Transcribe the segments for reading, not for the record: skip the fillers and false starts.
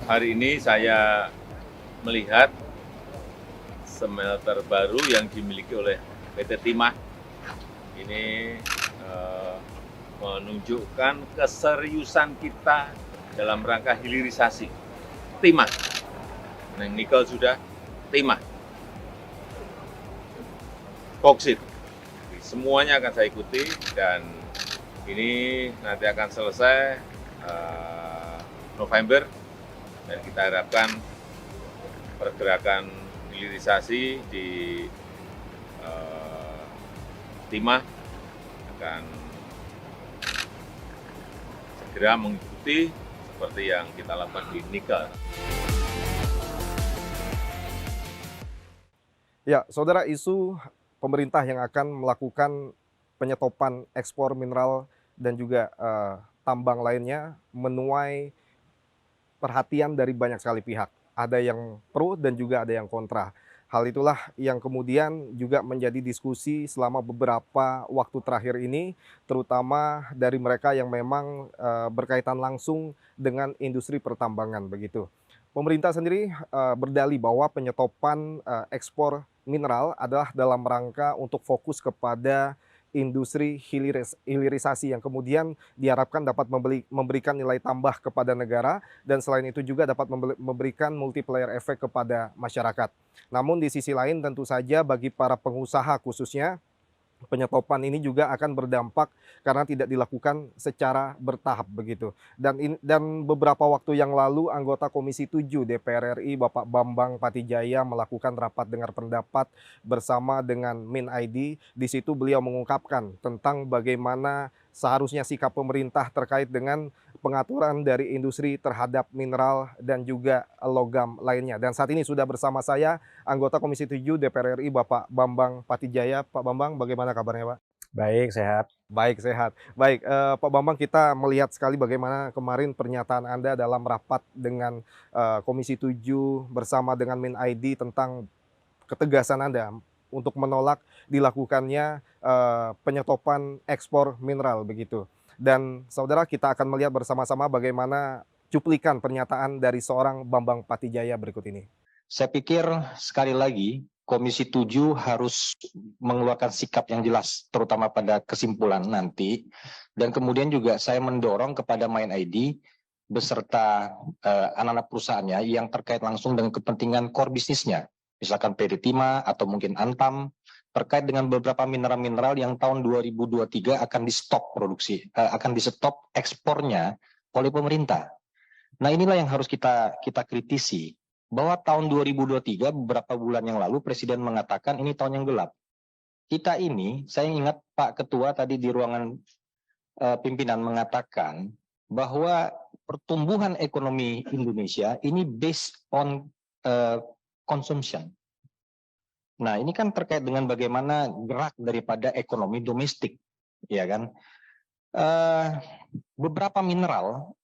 Hari ini saya melihat smelter baru yang dimiliki oleh PT Timah ini menunjukkan keseriusan kita dalam rangka hilirisasi. Timah, nah nikel sudah, timah, boksit, semuanya akan saya ikuti dan ini nanti akan selesai November dan kita harapkan pergerakan hilirisasi di Timah akan segera mengikuti seperti yang kita lakukan di nikel. Ya, saudara, isu pemerintah yang akan melakukan penyetopan ekspor mineral dan juga tambang lainnya menuai perhatian dari banyak sekali pihak. Ada yang pro dan juga ada yang kontra. Hal itulah yang kemudian juga menjadi diskusi selama beberapa waktu terakhir ini, terutama dari mereka yang memang berkaitan langsung dengan industri pertambangan begitu. Pemerintah sendiri berdalih bahwa penyetopan ekspor mineral adalah dalam rangka untuk fokus kepada industri hilirisasi yang kemudian diharapkan dapat memberikan nilai tambah kepada negara dan selain itu juga dapat memberikan multiplier efek kepada masyarakat. Namun di sisi lain tentu saja bagi para pengusaha khususnya penyetopan ini juga akan berdampak karena tidak dilakukan secara bertahap begitu. Dan beberapa waktu yang lalu anggota Komisi 7 DPR RI Bapak Bambang Patijaya melakukan rapat dengar pendapat bersama dengan Min ID. Di situ beliau mengungkapkan tentang bagaimana seharusnya sikap pemerintah terkait dengan pengaturan dari industri terhadap mineral dan juga logam lainnya. Dan saat ini sudah bersama saya anggota Komisi 7 DPR RI Bapak Bambang Patijaya. Pak Bambang, bagaimana kabarnya Pak? Baik, sehat. Baik, sehat. Baik, Pak Bambang, kita melihat sekali bagaimana kemarin pernyataan Anda dalam rapat dengan Komisi 7 bersama dengan Min ID tentang ketegasan Anda untuk menolak dilakukannya penyetopan ekspor mineral begitu. Dan saudara, kita akan melihat bersama-sama bagaimana cuplikan pernyataan dari seorang Bambang Patijaya berikut ini. Saya pikir sekali lagi Komisi 7 harus mengeluarkan sikap yang jelas, terutama pada kesimpulan nanti. Dan kemudian juga saya mendorong kepada Main ID beserta anak-anak perusahaannya yang terkait langsung dengan kepentingan core bisnisnya. Misalkan PT Timah atau mungkin Antam, terkait dengan beberapa mineral-mineral yang tahun 2023 akan di-stop produksi, akan di-stop ekspornya oleh pemerintah. Nah inilah yang harus kita kritisi. Bahwa tahun 2023 beberapa bulan yang lalu Presiden mengatakan ini tahun yang gelap. Kita ini, saya ingat Pak Ketua tadi di ruangan pimpinan mengatakan bahwa pertumbuhan ekonomi Indonesia ini based on consumption. Nah ini kan terkait dengan bagaimana gerak daripada ekonomi domestik, ya kan? Beberapa mineral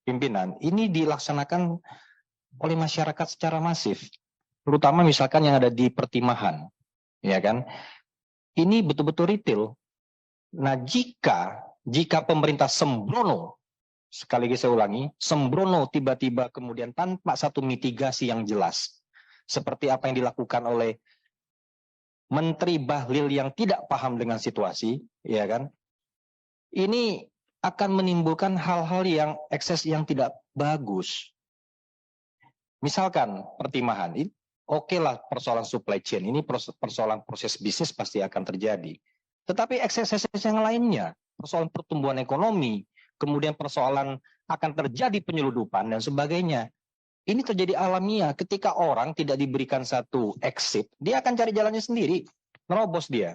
pimpinan ini dilaksanakan oleh masyarakat secara masif, terutama misalkan yang ada di pertimahan, ya kan? Ini betul-betul retail. Nah, jika pemerintah sembrono, sekali lagi saya ulangi, sembrono tiba-tiba kemudian tanpa satu mitigasi yang jelas, seperti apa yang dilakukan oleh Menteri Bahlil yang tidak paham dengan situasi, ya kan? Ini akan menimbulkan hal-hal yang ekses yang tidak bagus. Misalkan pertimahan, oke lah persoalan supply chain, ini persoalan proses bisnis pasti akan terjadi. Tetapi ekses-ekses yang lainnya, persoalan pertumbuhan ekonomi, kemudian persoalan akan terjadi penyeludupan dan sebagainya. Ini terjadi alamiah ketika orang tidak diberikan satu exit, dia akan cari jalannya sendiri, nerobos dia.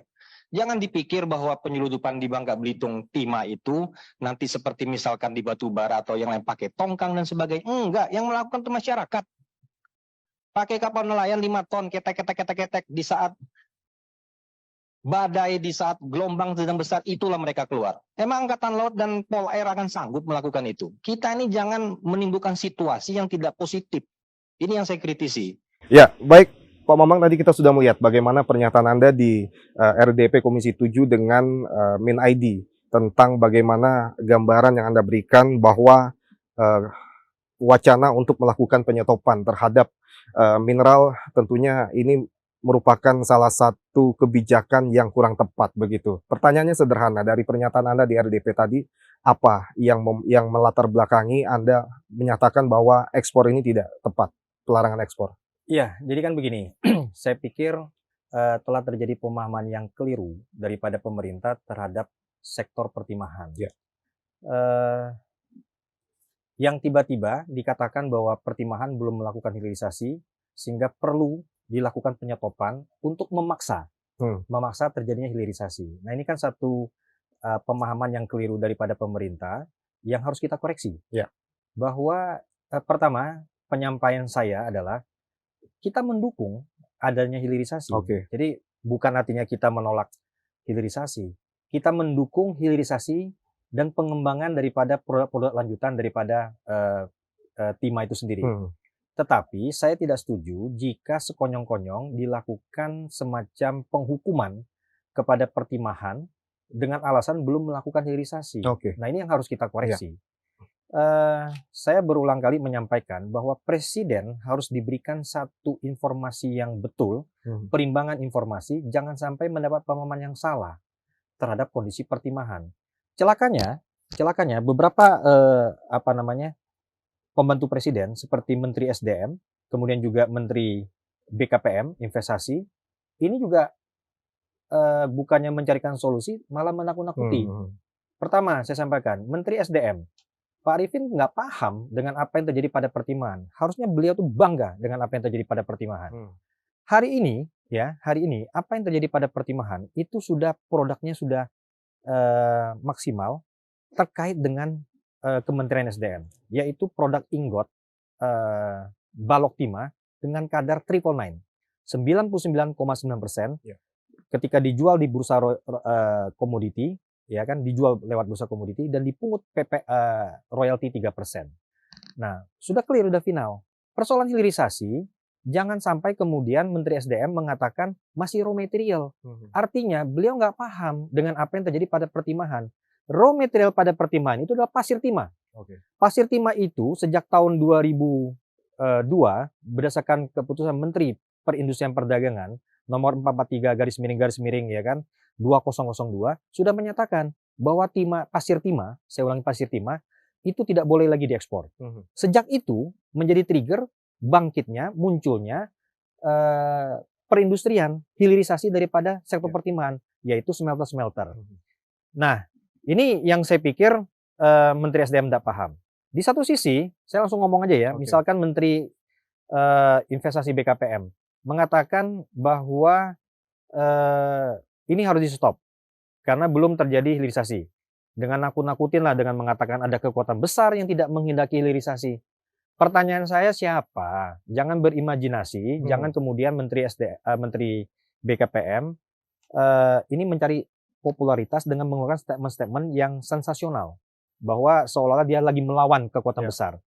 Jangan dipikir bahwa penyeludupan di Bangka Belitung Timah itu nanti seperti misalkan di Batubara atau yang lain pakai tongkang dan sebagainya. Enggak, yang melakukan itu masyarakat. Pakai kapal nelayan 5 ton, ketek di saat badai, di saat gelombang sedang besar, itulah mereka keluar. Emang Angkatan Laut dan Pol Air akan sanggup melakukan itu? Kita ini jangan menimbulkan situasi yang tidak positif. Ini yang saya kritisi. Ya, baik. Pak Bambang, tadi kita sudah melihat bagaimana pernyataan Anda di RDP Komisi 7 dengan Min ID tentang bagaimana gambaran yang Anda berikan bahwa wacana untuk melakukan penyetopan terhadap mineral, tentunya ini merupakan salah satu kebijakan yang kurang tepat begitu. Pertanyaannya sederhana, dari pernyataan Anda di RDP tadi, apa yang melatar belakangi Anda menyatakan bahwa ekspor ini tidak tepat, pelarangan ekspor? Iya, jadi kan begini, saya pikir telah terjadi pemahaman yang keliru daripada pemerintah terhadap sektor pertimahan. Ya. Eh, yang tiba-tiba dikatakan bahwa pertimahan belum melakukan hilirisasi, sehingga perlu dilakukan penyetopan untuk memaksa terjadinya hilirisasi. Nah, ini kan satu pemahaman yang keliru daripada pemerintah yang harus kita koreksi. Ya. Bahwa pertama, penyampaian saya adalah kita mendukung adanya hilirisasi. Oke. Jadi bukan artinya kita menolak hilirisasi. Kita mendukung hilirisasi dan pengembangan daripada produk-produk lanjutan daripada timah itu sendiri. Tetapi saya tidak setuju jika sekonyong-konyong dilakukan semacam penghukuman kepada pertimahan dengan alasan belum melakukan hilirisasi. Oke. Nah, ini yang harus kita koreksi. Saya berulang kali menyampaikan bahwa Presiden harus diberikan satu informasi yang betul, perimbangan informasi, jangan sampai mendapat pemahaman yang salah terhadap kondisi pertimahan. Celakanya beberapa pembantu Presiden seperti Menteri SDM, kemudian juga Menteri BKPM, investasi, ini juga bukannya mencarikan solusi, malah menakut-nakuti. Pertama, saya sampaikan, Menteri SDM, Pak Arifin nggak paham dengan apa yang terjadi pada pertimahan. Harusnya beliau tuh bangga dengan apa yang terjadi pada pertimahan. Hari ini, apa yang terjadi pada pertimahan, itu sudah produknya sudah maksimal terkait dengan Kementerian SDM, yaitu produk ingot balok timah dengan kadar 999, 99,9%. Ketika dijual di bursa komoditi, ya kan, dijual lewat bursa komoditi dan dipungut royalti 3%. Nah, sudah clear, sudah final. Persoalan hilirisasi, jangan sampai kemudian Menteri SDM mengatakan masih raw material. Artinya beliau nggak paham dengan apa yang terjadi pada pertimahan. Raw material pada pertimahan itu adalah pasir timah. Pasir timah itu sejak tahun 2002 berdasarkan keputusan Menteri Perindustrian Perdagangan nomor 443 ya kan 2002 sudah menyatakan bahwa pasir timah, saya ulangi, pasir timah itu tidak boleh lagi diekspor. Sejak itu menjadi trigger bangkitnya, munculnya perindustrian, hilirisasi daripada sektor pertimahan, yaitu smelter-smelter. Nah, ini yang saya pikir Menteri SDM tidak paham. Di satu sisi, saya langsung ngomong aja ya, misalkan Menteri Investasi BKPM mengatakan bahwa ini harus di-stop karena belum terjadi hilirisasi. Dengan nakut-nakutin lah, dengan mengatakan ada kekuatan besar yang tidak menghendaki hilirisasi. Pertanyaan saya siapa? Jangan berimajinasi, jangan kemudian Menteri BKPM ini mencari popularitas dengan mengeluarkan statement-statement yang sensasional bahwa seolah-olah dia lagi melawan kekuatan besar.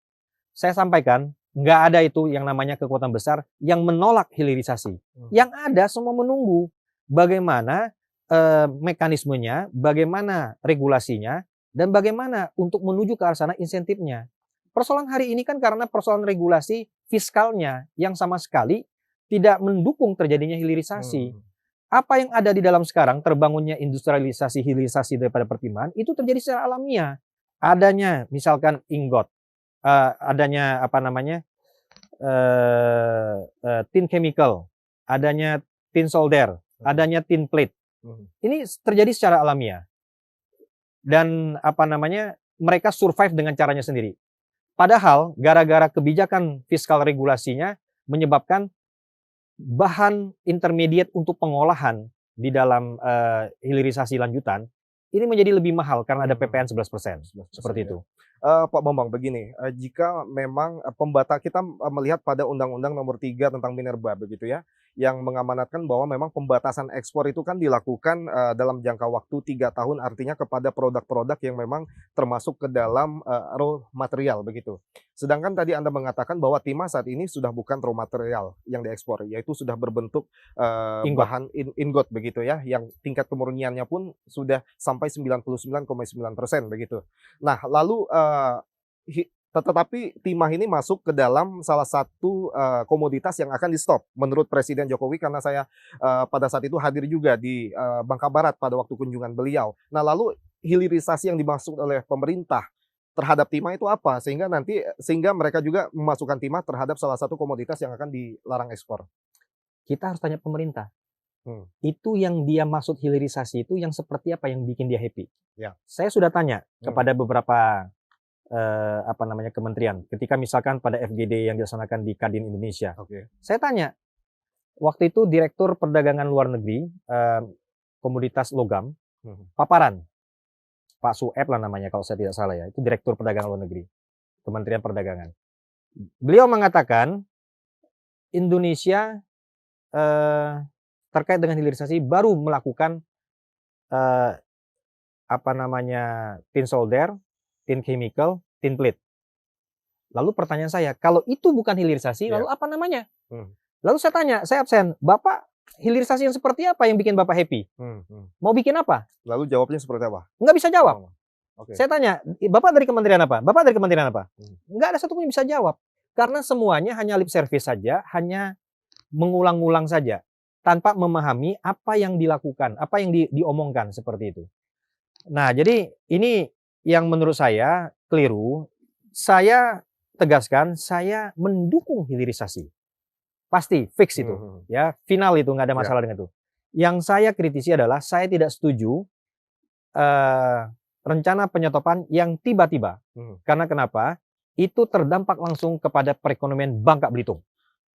Saya sampaikan, nggak ada itu yang namanya kekuatan besar yang menolak hilirisasi. Yang ada semua menunggu bagaimana mekanismenya, bagaimana regulasinya, dan bagaimana untuk menuju ke arah sana insentifnya. Persoalan hari ini kan karena persoalan regulasi fiskalnya yang sama sekali tidak mendukung terjadinya hilirisasi. Apa yang ada di dalam sekarang, terbangunnya industrialisasi, hilirisasi daripada pertimahan, itu terjadi secara alamiah. Adanya misalkan ingot, adanya tin chemical, adanya tin solder, adanya tin plate. Ini terjadi secara alamiah. Dan mereka survive dengan caranya sendiri. Padahal gara-gara kebijakan fiskal regulasinya menyebabkan bahan intermediate untuk pengolahan di dalam hilirisasi lanjutan ini menjadi lebih mahal karena ada PPN 11%. Seperti itu. Pak Bambang, begini, jika memang kita melihat pada Undang-Undang Nomor 3 tentang Minerba begitu ya, yang mengamanatkan bahwa memang pembatasan ekspor itu kan dilakukan dalam jangka waktu 3 tahun, artinya kepada produk-produk yang memang termasuk ke dalam raw material begitu. Sedangkan tadi Anda mengatakan bahwa timah saat ini sudah bukan raw material yang diekspor, yaitu sudah berbentuk bahan ingot begitu ya, yang tingkat kemurniannya pun sudah sampai 99,9% begitu. Nah, lalu Tetapi timah ini masuk ke dalam salah satu komoditas yang akan di-stop menurut Presiden Jokowi, karena saya pada saat itu hadir juga di Bangka Barat pada waktu kunjungan beliau. Nah, lalu hilirisasi yang dimaksud oleh pemerintah terhadap timah itu apa? Sehingga mereka juga memasukkan timah terhadap salah satu komoditas yang akan dilarang ekspor. Kita harus tanya pemerintah. Itu yang dia maksud hilirisasi itu yang seperti apa yang bikin dia happy. Ya. Saya sudah tanya kepada beberapa kementerian. Ketika misalkan pada FGD yang dilaksanakan di Kadin Indonesia. Saya tanya, waktu itu Direktur Perdagangan Luar Negeri, Komoditas Logam, paparan. Pak Sueb lah namanya kalau saya tidak salah ya. Itu Direktur Perdagangan Luar Negeri, Kementerian Perdagangan. Beliau mengatakan, Indonesia terkait dengan hilirisasi baru melakukan tin solder, tin chemical, tin plate. Lalu pertanyaan saya, kalau itu bukan hilirisasi, lalu apa namanya? Lalu saya tanya, saya absen, Bapak hilirisasi yang seperti apa yang bikin Bapak happy? Mau bikin apa? Lalu jawabnya seperti apa? Nggak bisa jawab. Oke. Saya tanya, Bapak dari kementerian apa? Bapak dari kementerian apa? Nggak ada satupun yang bisa jawab. Karena semuanya hanya lip service saja, hanya mengulang-ulang saja, tanpa memahami apa yang dilakukan, apa yang diomongkan seperti itu. Nah, jadi ini yang menurut saya keliru. Saya tegaskan, saya mendukung hilirisasi. Pasti, fix itu. Ya, final itu, nggak ada masalah dengan itu. Yang saya kritisi adalah, saya tidak setuju rencana penyetopan yang tiba-tiba. Karena kenapa? Itu terdampak langsung kepada perekonomian Bangka Belitung.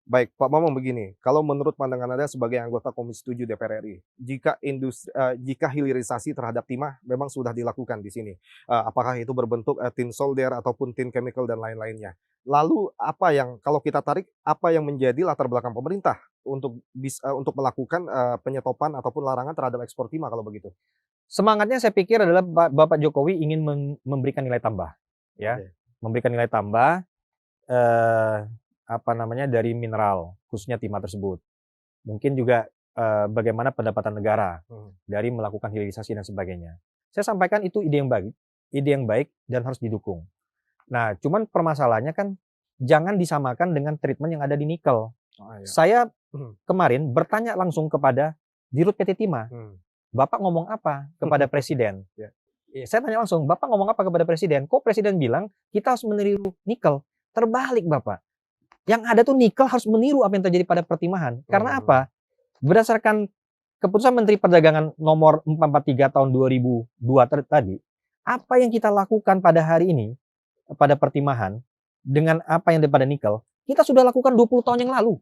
Baik, Pak Mamang, begini, kalau menurut pandangan Anda sebagai anggota Komisi 7 DPR RI, jika hilirisasi terhadap timah memang sudah dilakukan di sini, apakah itu berbentuk tin solder ataupun tin chemical dan lain-lainnya. Lalu kalau kita tarik, apa yang menjadi latar belakang pemerintah untuk melakukan penyetopan ataupun larangan terhadap ekspor timah kalau begitu? Semangatnya saya pikir adalah Bapak Jokowi ingin memberikan nilai tambah, ya, memberikan nilai tambah. Dari mineral, khususnya timah tersebut. Mungkin juga bagaimana pendapatan negara dari melakukan hilirisasi dan sebagainya. Saya sampaikan itu ide yang baik dan harus didukung. Nah, cuman permasalahannya kan jangan disamakan dengan treatment yang ada di nikel. Saya kemarin bertanya langsung kepada Dirut PT Timah. Bapak ngomong apa kepada Presiden? Saya tanya langsung, Bapak ngomong apa kepada Presiden? Kok Presiden bilang kita harus meniru nikel? Terbalik, Bapak. Yang ada tuh nikel harus meniru apa yang terjadi pada pertimahan. Karena apa? Berdasarkan keputusan Menteri Perdagangan nomor 443 tahun 2002 tadi, apa yang kita lakukan pada hari ini, pada pertimahan, dengan apa yang ada pada nikel, kita sudah lakukan 20 tahun yang lalu.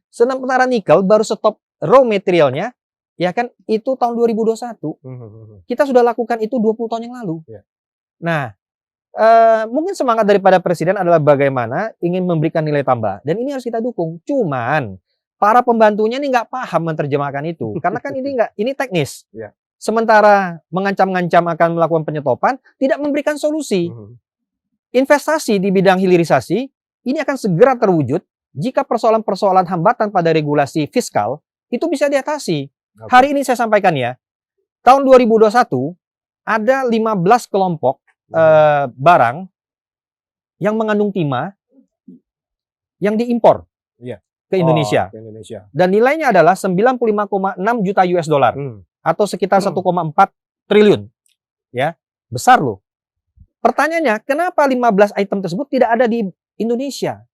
Sementara nikel baru stop raw materialnya, ya kan, itu tahun 2021. Kita sudah lakukan itu 20 tahun yang lalu. Nah, mungkin semangat daripada Presiden adalah bagaimana ingin memberikan nilai tambah. Dan ini harus kita dukung. Cuman, para pembantunya ini nggak paham menerjemahkan itu. Karena kan ini teknis. Sementara mengancam-ngancam akan melakukan penyetopan, tidak memberikan solusi. Investasi di bidang hilirisasi, ini akan segera terwujud jika persoalan-persoalan hambatan pada regulasi fiskal, itu bisa diatasi. Hari ini saya sampaikan ya, tahun 2021, ada 15 kelompok barang yang mengandung timah yang diimpor ke Indonesia. Dan nilainya adalah 95,6 juta US dollar atau sekitar 1,4 triliun. Ya, besar loh. Pertanyaannya, kenapa 15 item tersebut tidak ada di Indonesia?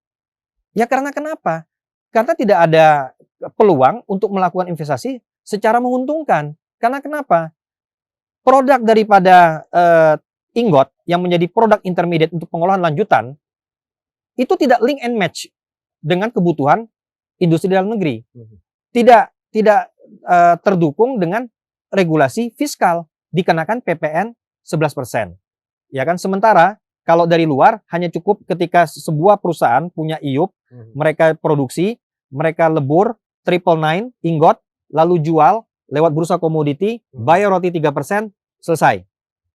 Ya karena kenapa? Karena tidak ada peluang untuk melakukan investasi secara menguntungkan. Karena kenapa? Produk daripada ingot yang menjadi produk intermediate untuk pengolahan lanjutan itu tidak link and match dengan kebutuhan industri dalam negeri. Tidak terdukung dengan regulasi fiskal, dikenakan PPN 11%. Ya kan, sementara kalau dari luar hanya cukup ketika sebuah perusahaan punya IUP, mereka produksi, mereka lebur 999 ingot, lalu jual lewat bursa komoditi, bayar roti 3%, selesai.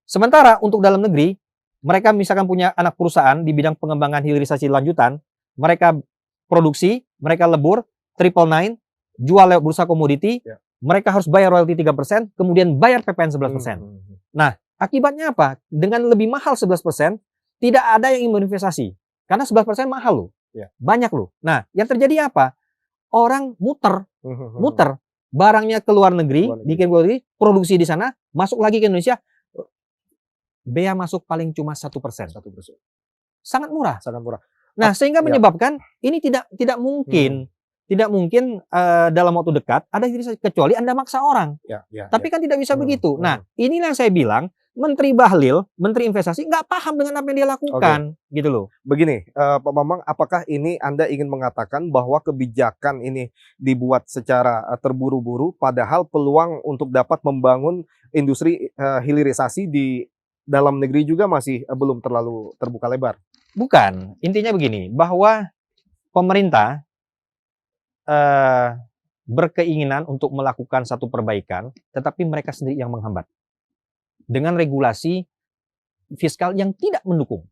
Sementara untuk dalam negeri, mereka misalkan punya anak perusahaan di bidang pengembangan hilirisasi lanjutan, mereka produksi, mereka lebur, 999, jual lewat bursa komoditi, mereka harus bayar royalti 3%, kemudian bayar PPN 11%. Nah, akibatnya apa? Dengan lebih mahal 11%, tidak ada yang ingin berinvestasi. Karena 11% mahal loh. Ya. Banyak loh. Nah, yang terjadi apa? Orang muter, barangnya ke luar negeri, Luar negeri. bikin ke luar negeri, produksi di sana, masuk lagi ke Indonesia, bea masuk paling cuma 1%. 1%. Sangat murah. Sangat murah. Nah, sehingga ya. menyebabkan ini tidak mungkin dalam waktu dekat ada hilirisasi kecuali Anda maksa orang. Tapi kan tidak bisa begitu. Nah, inilah yang saya bilang Menteri Bahlil, Menteri Investasi nggak paham dengan apa yang dia lakukan, gitu loh. Begini, Pak Bambang, apakah ini Anda ingin mengatakan bahwa kebijakan ini dibuat secara terburu-buru, padahal peluang untuk dapat membangun industri hilirisasi di dalam negeri juga masih belum terlalu terbuka lebar? Bukan, intinya begini, bahwa pemerintah berkeinginan untuk melakukan satu perbaikan, tetapi mereka sendiri yang menghambat. Dengan regulasi fiskal yang tidak mendukung.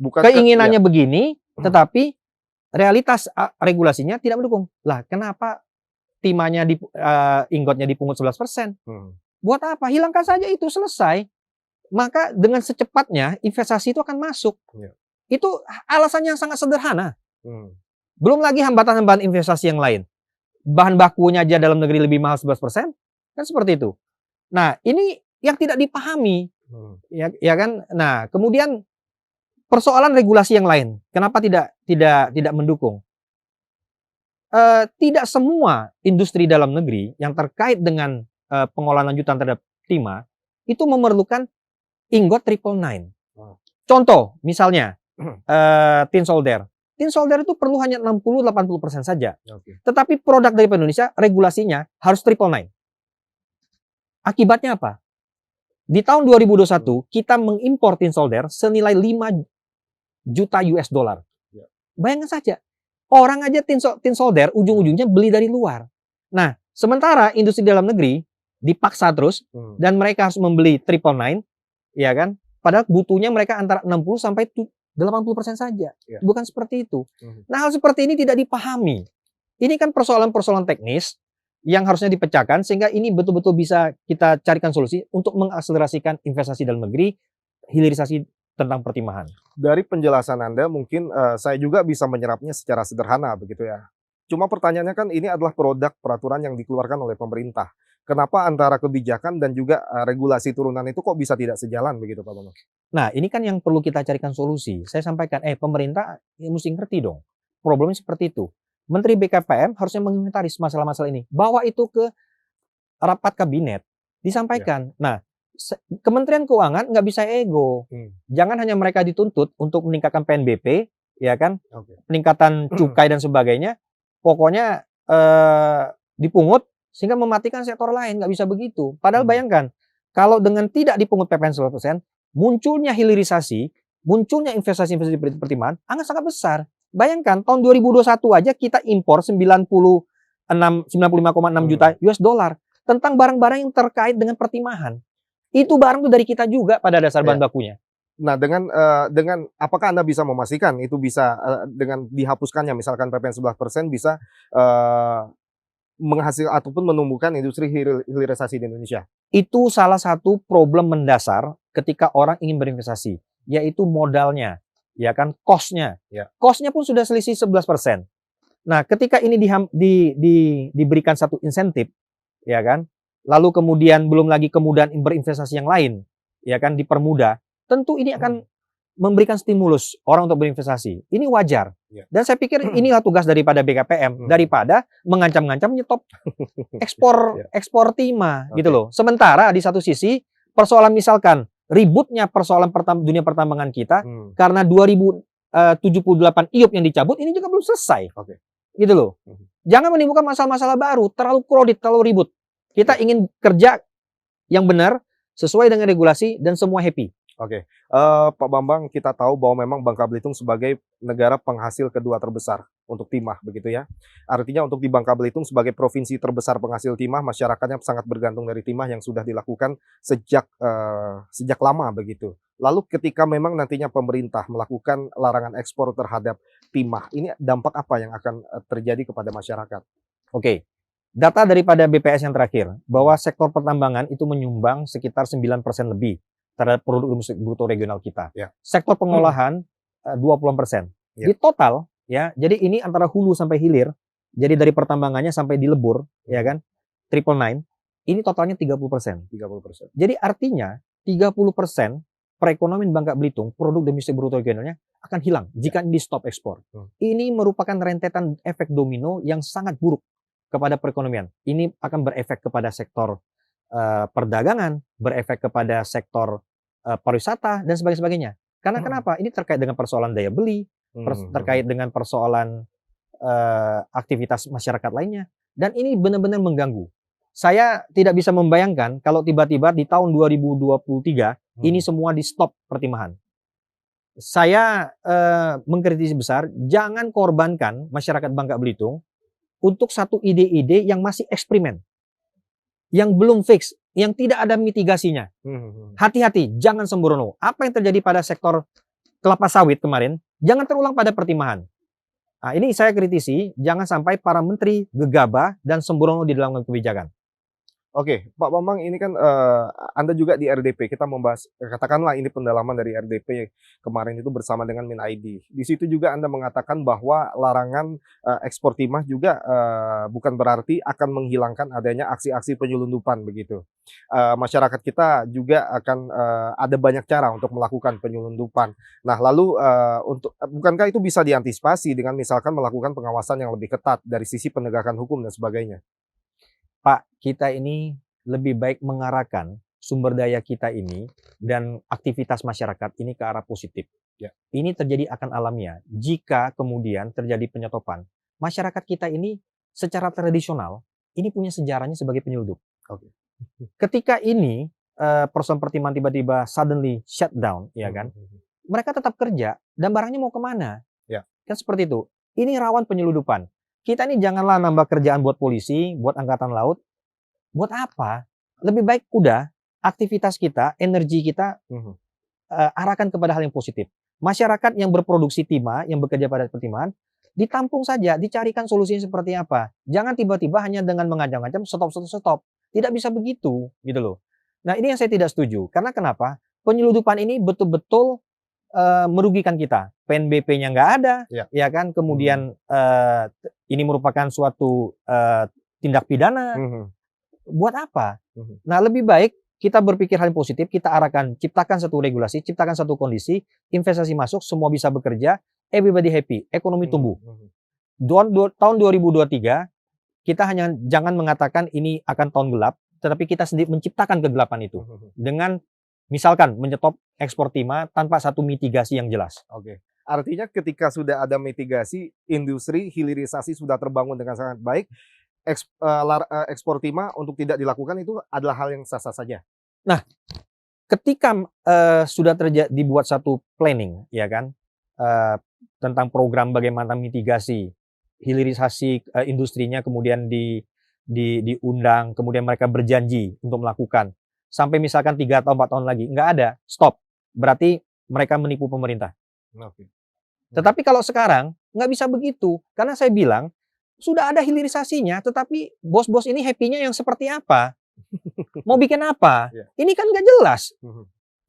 Keinginannya begini, tetapi realitas regulasinya tidak mendukung. Lah, kenapa timahnya inggotnya dipungut 11%? Buat apa? Hilangkan saja itu, selesai. Maka dengan secepatnya investasi itu akan masuk. Itu alasannya sangat sederhana. Belum lagi hambatan-hambatan investasi yang lain. Bahan bakunya aja dalam negeri lebih mahal 11%, kan seperti itu. Nah, ini yang tidak dipahami, ya kan? Nah, kemudian persoalan regulasi yang lain, kenapa tidak mendukung? Tidak semua industri dalam negeri yang terkait dengan pengolahan lanjutan terhadap timah itu memerlukan ingot 999. Contoh, misalnya tin solder. Tin solder itu perlu hanya 60-80% saja. Tetapi produk dari Indonesia regulasinya harus 999. Akibatnya apa? Di tahun 2021 kita mengimpor tin solder senilai 5 juta US dollar. Bayangkan saja, orang aja tin solder ujung-ujungnya beli dari luar. Nah, sementara industri dalam negeri dipaksa terus dan mereka harus membeli 999, ya kan? Padahal butuhnya mereka antara 60 sampai 80% saja. Bukan seperti itu. Nah, hal seperti ini tidak dipahami. Ini kan persoalan-persoalan teknis yang harusnya dipecahkan sehingga ini betul-betul bisa kita carikan solusi untuk mengakselerasikan investasi dalam negeri, hilirisasi tentang pertimahan. Dari penjelasan Anda mungkin saya juga bisa menyerapnya secara sederhana begitu ya. Cuma pertanyaannya kan ini adalah produk peraturan yang dikeluarkan oleh pemerintah. Kenapa antara kebijakan dan juga regulasi turunan itu kok bisa tidak sejalan begitu Pak Bambang? Nah, ini kan yang perlu kita carikan solusi. Saya sampaikan, pemerintah mesti ngerti dong. Problemnya seperti itu. Menteri BKPM harusnya menginventaris masalah-masalah ini. Bawa itu ke rapat kabinet. Disampaikan. Nah, Kementerian Keuangan nggak bisa ego. Jangan hanya mereka dituntut untuk meningkatkan PNBP, ya kan? Peningkatan cukai dan sebagainya. Pokoknya dipungut sehingga mematikan sektor lain. Nggak bisa begitu. Padahal bayangkan, kalau dengan tidak dipungut PPN 11%, munculnya hilirisasi, munculnya investasi-investasi pertimahan, angka sangat besar. Bayangkan, tahun 2021 aja kita impor 95,6 juta US dollar tentang barang-barang yang terkait dengan pertimahan. Itu barang itu dari kita juga pada dasar bahan bakunya. Nah, dengan apakah Anda bisa memastikan itu bisa dengan dihapuskannya misalkan PPN 11% bisa menghasilkan ataupun menumbuhkan industri hilirisasi di Indonesia? Itu salah satu problem mendasar ketika orang ingin berinvestasi, yaitu modalnya. Ya kan, cost-nya. Cost-nya pun sudah selisih 11%. Nah, ketika ini diberikan satu insentif, ya kan, lalu kemudian belum lagi kemudahan berinvestasi yang lain, ya kan, dipermudah, tentu ini akan memberikan stimulus orang untuk berinvestasi. Ini wajar. Dan saya pikir inilah tugas daripada BKPM, daripada mengancam-ngancam nyetop ekspor timah, gitu loh. Sementara di satu sisi, persoalan misalkan, ributnya persoalan dunia pertambangan kita karena 2078 IUP yang dicabut ini juga belum selesai. Gitu loh. Jangan menimbulkan masalah-masalah baru, terlalu kredit, terlalu ribut. Kita ingin kerja yang benar sesuai dengan regulasi dan semua happy. Pak Bambang, kita tahu bahwa memang Bangka Belitung sebagai negara penghasil kedua terbesar untuk timah, begitu ya. Artinya untuk di Bangka Belitung sebagai provinsi terbesar penghasil timah, masyarakatnya sangat bergantung dari timah yang sudah dilakukan sejak lama begitu. Lalu ketika memang nantinya pemerintah melakukan larangan ekspor terhadap timah, ini dampak apa yang akan terjadi kepada masyarakat? Data daripada BPS yang terakhir, bahwa sektor pertambangan itu menyumbang sekitar 9% lebih terhadap produk domestik bruto regional kita. Ya. Sektor pengolahan 20%. Ya. Di total ya, jadi ini antara hulu sampai hilir, jadi dari pertambangannya sampai di lebur, ya kan, 999, ini totalnya 30%. 30%. Jadi artinya 30% perekonomian Bangka Belitung, produk domestik bruto regionalnya akan hilang jika di stop ekspor. Ini merupakan rentetan efek domino yang sangat buruk kepada perekonomian. Ini akan berefek kepada sektor perdagangan, berefek kepada sektor pariwisata dan sebagainya. Karena kenapa? Ini terkait dengan persoalan daya beli, terkait dengan persoalan aktivitas masyarakat lainnya, dan ini benar-benar mengganggu. Saya tidak bisa membayangkan kalau tiba-tiba di tahun 2023 ini semua di stop pertimbangan. Saya mengkritisi besar, jangan korbankan masyarakat Bangka Belitung untuk satu ide-ide yang masih eksperimen, yang belum fix, yang tidak ada mitigasinya. Hati-hati, jangan sembrono. Apa yang terjadi pada sektor kelapa sawit kemarin, jangan terulang pada pertimbangan. Nah, ini saya kritisi, jangan sampai para menteri gegabah dan sembrono di dalam kebijakan. Oke, Pak Bambang, ini kan Anda juga di RDP, kita membahas, katakanlah ini pendalaman dari RDP kemarin itu bersama dengan MinID. Di situ juga Anda mengatakan bahwa larangan ekspor timah juga bukan berarti akan menghilangkan adanya aksi-aksi penyelundupan begitu. Masyarakat kita juga akan ada banyak cara untuk melakukan penyelundupan. Nah, lalu bukankah itu bisa diantisipasi dengan misalkan melakukan pengawasan yang lebih ketat dari sisi penegakan hukum dan sebagainya? Pak, kita ini lebih baik mengarahkan sumber daya kita ini dan aktivitas masyarakat ini ke arah positif. Ya. Ini terjadi akan alamiah. Jika kemudian terjadi penyetopan, masyarakat kita ini secara tradisional ini punya sejarahnya sebagai penyelundup. Oke. Ketika ini persoalan pertimbangan tiba-tiba suddenly shut down, ya kan? Mereka tetap kerja dan barangnya mau kemana? Ya. Kan seperti itu. Ini rawan penyelundupan. Kita ini janganlah nambah kerjaan buat polisi, buat angkatan laut. Buat apa? Lebih baik udah aktivitas kita, energi kita arahkan kepada hal yang positif. Masyarakat yang berproduksi timah, yang bekerja pada pertimbangan, ditampung saja, dicarikan solusinya seperti apa. Jangan tiba-tiba hanya dengan mengancam-ancam stop. Tidak bisa begitu, gitu loh. Nah, ini yang saya tidak setuju. Karena kenapa? Penyelundupan ini betul-betul merugikan kita. PNBP-nya nggak ada, ya kan? Kemudian ini merupakan suatu tindak pidana. Buat apa? Nah, lebih baik kita berpikir hal yang positif, kita arahkan, ciptakan satu regulasi, ciptakan satu kondisi, investasi masuk, semua bisa bekerja, everybody happy, ekonomi tumbuh. Tahun 2023, kita hanya jangan mengatakan ini akan tahun gelap, tetapi kita sendiri menciptakan kegelapan itu. Dengan misalkan menyetop ekspor timah tanpa satu mitigasi yang jelas. Oke. Artinya ketika sudah ada mitigasi, industri hilirisasi sudah terbangun dengan sangat baik, ekspor timah untuk tidak dilakukan itu adalah hal yang sah-sah saja. Nah, ketika sudah dibuat satu planning, ya kan, tentang program bagaimana mitigasi hilirisasi industrinya, kemudian diundang, kemudian mereka berjanji untuk melakukan. Sampai misalkan 3 atau 4 tahun lagi, nggak ada, stop. Berarti mereka menipu pemerintah. Tetapi kalau sekarang, nggak bisa begitu. Karena saya bilang, sudah ada hilirisasinya, tetapi bos-bos ini happy-nya yang seperti apa? Mau bikin apa? Ini kan nggak jelas.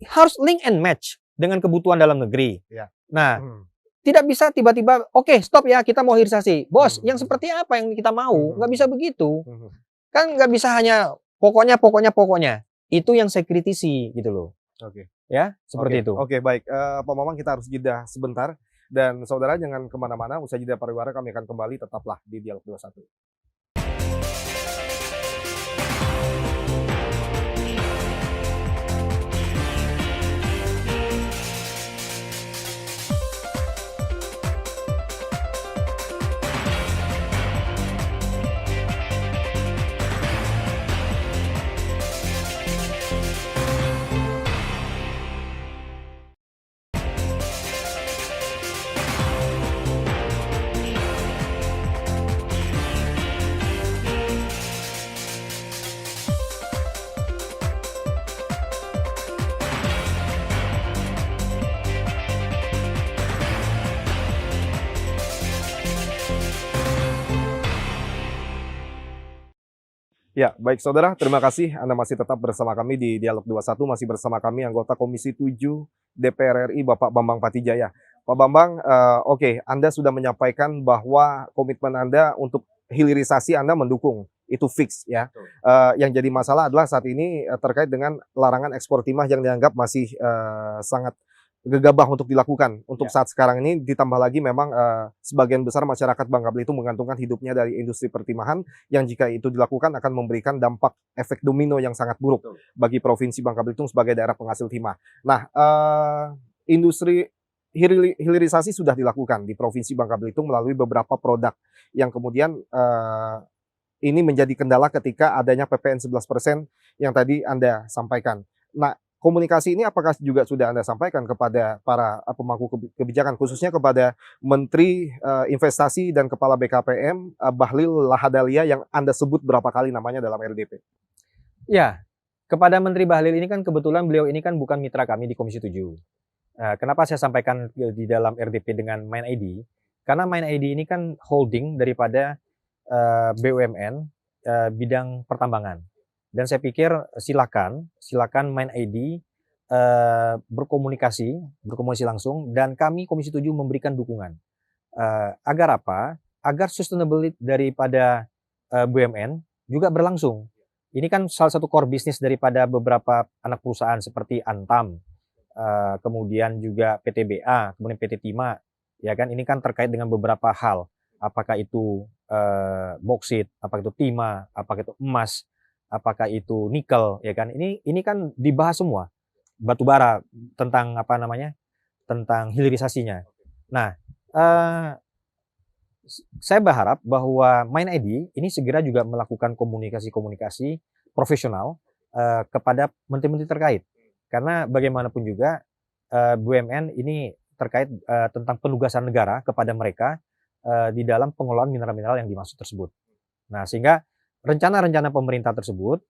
Harus link and match dengan kebutuhan dalam negeri. Nah, tidak bisa tiba-tiba, oke, stop ya, kita mau hilirisasi. Bos, yang seperti apa yang kita mau? Nggak bisa begitu. Kan nggak bisa hanya pokoknya. Itu yang saya kritisi, gitu loh. Oke. Ya, seperti itu. Oke, baik. Pak Mamang, kita harus jeda sebentar. Dan saudara jangan kemana-mana, usai jeda pariwara kami akan kembali, tetaplah di Dialog 21. Ya, baik saudara, terima kasih Anda masih tetap bersama kami di Dialog 21, masih bersama kami anggota Komisi 7 DPR RI Bapak Bambang Patijaya. Pak Bambang, oke, Anda sudah menyampaikan bahwa komitmen Anda untuk hilirisasi Anda mendukung, itu fix ya. Yang jadi masalah adalah saat ini terkait dengan larangan ekspor timah yang dianggap masih sangat gegabah untuk dilakukan untuk saat sekarang ini, ditambah lagi memang sebagian besar masyarakat Bangka Belitung menggantungkan hidupnya dari industri pertimahan yang jika itu dilakukan akan memberikan dampak efek domino yang sangat buruk bagi Provinsi Bangka Belitung sebagai daerah penghasil timah. Nah, industri hilirisasi sudah dilakukan di Provinsi Bangka Belitung melalui beberapa produk yang kemudian ini menjadi kendala ketika adanya PPN 11% yang tadi Anda sampaikan. Nah, komunikasi ini apakah juga sudah Anda sampaikan kepada para pemangku kebijakan, khususnya kepada Menteri Investasi dan Kepala BKPM Bahlil Lahadalia yang Anda sebut berapa kali namanya dalam RDP? Ya, kepada Menteri Bahlil ini kan kebetulan beliau ini kan bukan mitra kami di Komisi 7. Kenapa saya sampaikan di dalam RDP dengan Main ID? Karena Main ID ini kan holding daripada BUMN bidang pertambangan. Dan saya pikir silakan Main ID berkomunikasi langsung, dan kami Komisi 7 memberikan dukungan. Agar apa? Agar sustainability daripada BUMN juga berlangsung. Ini kan salah satu core bisnis daripada beberapa anak perusahaan seperti Antam, kemudian juga PTBA, kemudian PT Timah, ya kan? Ini kan terkait dengan beberapa hal, apakah itu boksit, apakah itu timah, apakah itu emas, apakah itu nikel, ya kan? Ini kan dibahas semua, batu bara, tentang apa namanya, tentang hilirisasinya. Nah, saya berharap bahwa Main ID ini segera juga melakukan komunikasi profesional kepada menteri-menteri terkait, karena bagaimanapun juga BUMN ini terkait tentang penugasan negara kepada mereka di dalam pengelolaan mineral-mineral yang dimaksud tersebut. Nah, sehingga rencana-rencana pemerintah tersebut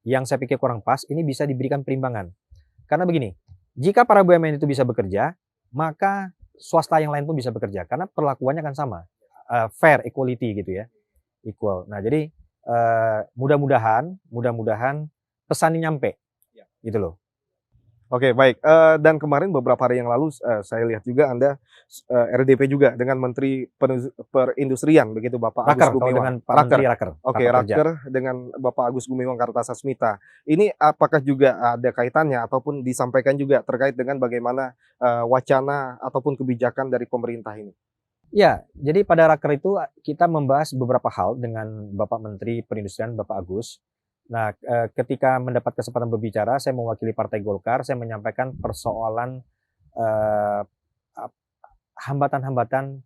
yang saya pikir kurang pas, ini bisa diberikan perimbangan. Karena begini, jika para BUMN itu bisa bekerja, maka swasta yang lain pun bisa bekerja, karena perlakuannya akan sama, fair, equality gitu ya, equal. Nah, jadi mudah-mudahan pesan ini nyampe, gitu loh. Oke, baik. Dan kemarin beberapa hari yang lalu saya lihat juga Anda RDP juga dengan Menteri Perindustrian begitu Bapak Agus Raker, kalau Gumiwang. dengan Pak Menteri Raker. Oke, raker kerja. Raker dengan Bapak Agus Gumiwang Kartasasmita. Ini apakah juga ada kaitannya ataupun disampaikan juga terkait dengan bagaimana wacana ataupun kebijakan dari pemerintah ini? Ya, jadi pada Raker itu kita membahas beberapa hal dengan Bapak Menteri Perindustrian, Bapak Agus. Nah, ketika mendapat kesempatan berbicara, saya mewakili Partai Golkar, saya menyampaikan persoalan hambatan-hambatan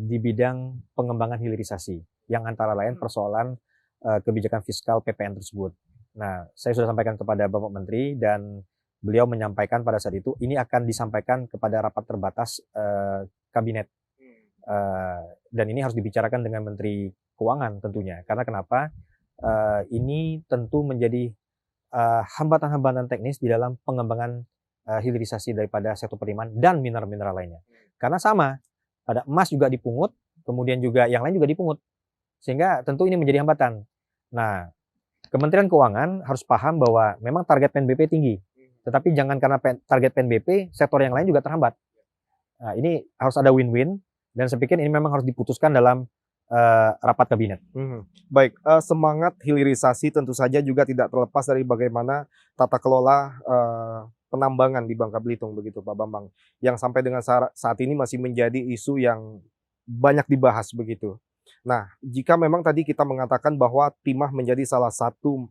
di bidang pengembangan hilirisasi, yang antara lain persoalan kebijakan fiskal PPN tersebut. Nah, saya sudah sampaikan kepada Bapak Menteri, dan beliau menyampaikan pada saat itu, ini akan disampaikan kepada rapat terbatas kabinet. Dan ini harus dibicarakan dengan Menteri Keuangan tentunya. Karena kenapa? Ini tentu menjadi hambatan-hambatan teknis di dalam pengembangan hilirisasi daripada sektor pertambangan dan mineral-mineral lainnya. Karena sama, pada emas juga dipungut, kemudian juga yang lain juga dipungut. Sehingga tentu ini menjadi hambatan. Nah, Kementerian Keuangan harus paham bahwa memang target PNBP tinggi. Tetapi jangan karena target PNBP, sektor yang lain juga terhambat. Nah, ini harus ada win-win, dan saya pikir ini memang harus diputuskan dalam rapat kabinet. Baik, semangat hilirisasi tentu saja juga tidak terlepas dari bagaimana tata kelola penambangan di Bangka Belitung begitu Pak Bambang, yang sampai dengan saat ini masih menjadi isu yang banyak dibahas begitu. Nah, jika memang tadi kita mengatakan bahwa timah menjadi salah satu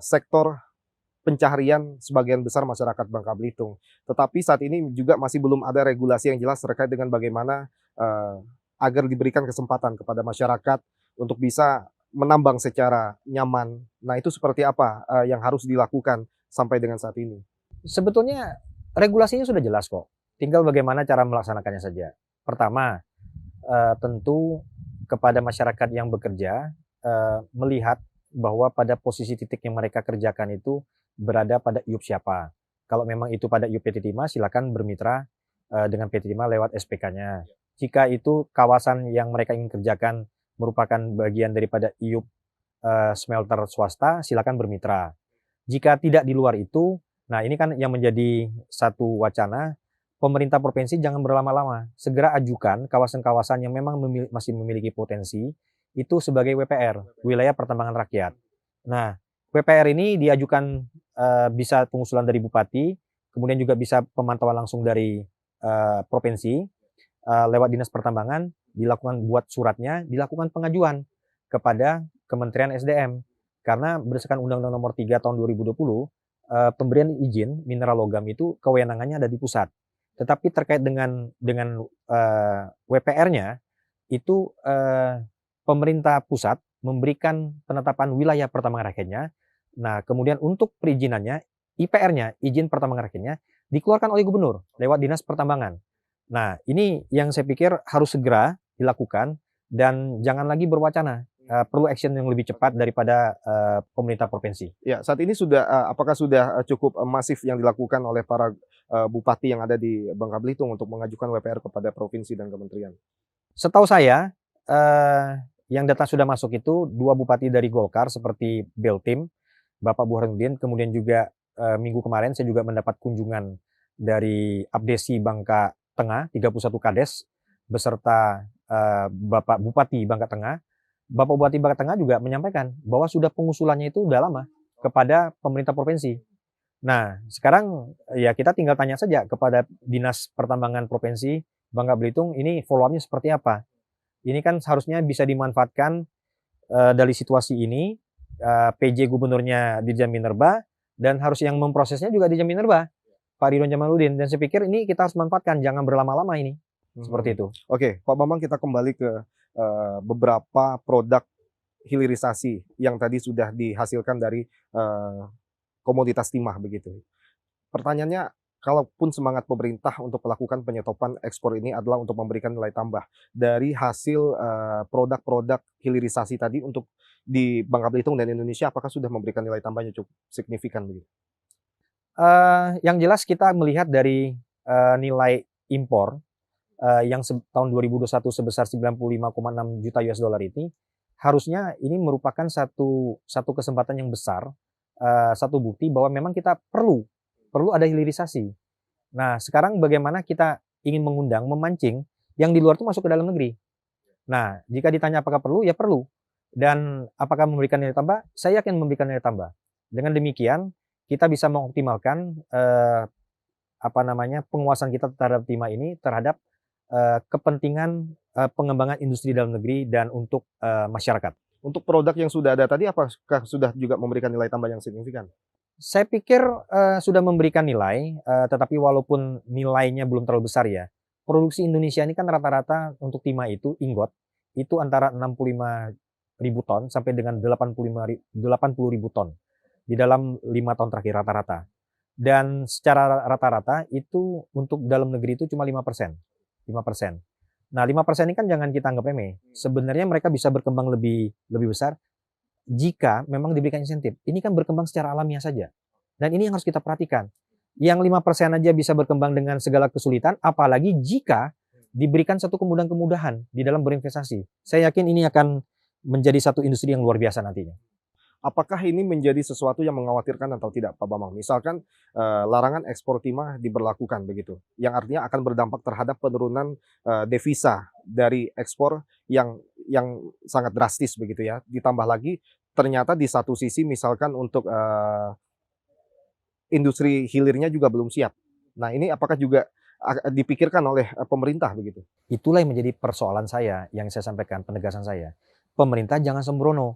sektor pencaharian sebagian besar masyarakat Bangka Belitung, tetapi saat ini juga masih belum ada regulasi yang jelas terkait dengan bagaimana agar diberikan kesempatan kepada masyarakat untuk bisa menambang secara nyaman. Nah, itu seperti apa yang harus dilakukan sampai dengan saat ini? Sebetulnya regulasinya sudah jelas kok. Tinggal bagaimana cara melaksanakannya saja. Pertama, tentu kepada masyarakat yang bekerja melihat bahwa pada posisi titik yang mereka kerjakan itu berada pada IUP siapa. Kalau memang itu pada IUP PT Timah, silakan bermitra dengan PT Timah lewat SPK-nya. Jika itu kawasan yang mereka ingin kerjakan merupakan bagian daripada IUP smelter swasta, silakan bermitra. Jika tidak di luar itu, nah ini kan yang menjadi satu wacana, pemerintah provinsi jangan berlama-lama, segera ajukan kawasan-kawasan yang memang masih memiliki potensi itu sebagai WPR, wilayah pertambangan rakyat. Nah, WPR ini diajukan bisa pengusulan dari bupati, kemudian juga bisa pemantauan langsung dari provinsi lewat dinas pertambangan, dilakukan buat suratnya, dilakukan pengajuan kepada Kementerian SDM. Karena berdasarkan Undang-Undang Nomor 3 Tahun 2020, pemberian izin mineral logam itu kewenangannya ada di pusat. Tetapi terkait dengan WPR-nya itu pemerintah pusat memberikan penetapan wilayah pertambangan rakyatnya. Nah, kemudian untuk perizinannya, IPR-nya, izin pertambangan rakyatnya, dikeluarkan oleh gubernur lewat dinas pertambangan. Nah, ini yang saya pikir harus segera dilakukan dan jangan lagi berwacana. Perlu action yang lebih cepat daripada pemerintah provinsi. Ya, saat ini sudah apakah sudah cukup masif yang dilakukan oleh para bupati yang ada di Bangka Belitung untuk mengajukan WPR kepada provinsi dan kementerian? Setahu saya, yang data sudah masuk itu 2 bupati dari Golkar seperti Beltim, Bapak Burhanuddin, kemudian juga minggu kemarin saya juga mendapat kunjungan dari Abdesi Bangka Tengah, 31 Kades, beserta Bapak Bupati Bangka Tengah. Bapak Bupati Bangka Tengah juga menyampaikan bahwa sudah pengusulannya itu udah lama kepada pemerintah provinsi. Nah, sekarang ya kita tinggal tanya saja kepada Dinas Pertambangan Provinsi Bangka Belitung, ini follow-up-nya seperti apa? Ini kan seharusnya bisa dimanfaatkan dari situasi ini, PJ Gubernurnya Dirjen Minerba, dan harus yang memprosesnya juga Dirjen Minerba, Pak Ridwan Jamaluddin. Dan saya pikir ini kita harus manfaatkan, jangan berlama-lama ini. Seperti itu. Oke, Pak Bambang, kita kembali ke beberapa produk hilirisasi yang tadi sudah dihasilkan dari komoditas timah begitu. Pertanyaannya, kalaupun semangat pemerintah untuk melakukan penyetopan ekspor ini adalah untuk memberikan nilai tambah dari hasil produk-produk hilirisasi tadi untuk di Bangka Belitung dan Indonesia, apakah sudah memberikan nilai tambahnya cukup signifikan begitu? Yang jelas kita melihat dari nilai impor yang tahun 2021 sebesar 95,6 juta US dollar ini, harusnya ini merupakan satu kesempatan yang besar, satu bukti bahwa memang kita perlu ada hilirisasi. Nah, sekarang bagaimana kita ingin mengundang, memancing yang di luar itu masuk ke dalam negeri. Nah, jika ditanya apakah perlu, ya perlu. Dan apakah memberikan nilai tambah? Saya yakin memberikan nilai tambah. Dengan demikian, kita bisa mengoptimalkan penguasaan kita terhadap timah ini terhadap kepentingan pengembangan industri dalam negeri dan untuk masyarakat. Untuk produk yang sudah ada tadi, apakah sudah juga memberikan nilai tambah yang signifikan? Saya pikir sudah memberikan nilai, tetapi walaupun nilainya belum terlalu besar ya. Produksi Indonesia ini kan rata-rata untuk timah itu, ingot, itu antara 65.000 ton sampai dengan 80.000 ton di dalam 5 tahun terakhir rata-rata. Dan secara rata-rata itu untuk dalam negeri itu cuma 5%. 5%. Nah, 5% ini kan jangan kita anggap remeh. Sebenarnya mereka bisa berkembang lebih besar jika memang diberikan insentif. Ini kan berkembang secara alamiah saja. Dan ini yang harus kita perhatikan. Yang 5% aja bisa berkembang dengan segala kesulitan, apalagi jika diberikan satu kemudahan-kemudahan di dalam berinvestasi. Saya yakin ini akan menjadi satu industri yang luar biasa nantinya. Apakah ini menjadi sesuatu yang mengkhawatirkan atau tidak, Pak Bambang? Misalkan larangan ekspor timah diberlakukan begitu, yang artinya akan berdampak terhadap penurunan devisa dari ekspor yang sangat drastis begitu ya. Ditambah lagi ternyata di satu sisi misalkan untuk industri hilirnya juga belum siap. Nah, ini apakah juga dipikirkan oleh pemerintah begitu? Itulah yang menjadi persoalan saya, yang saya sampaikan, penegasan saya. Pemerintah jangan sembrono.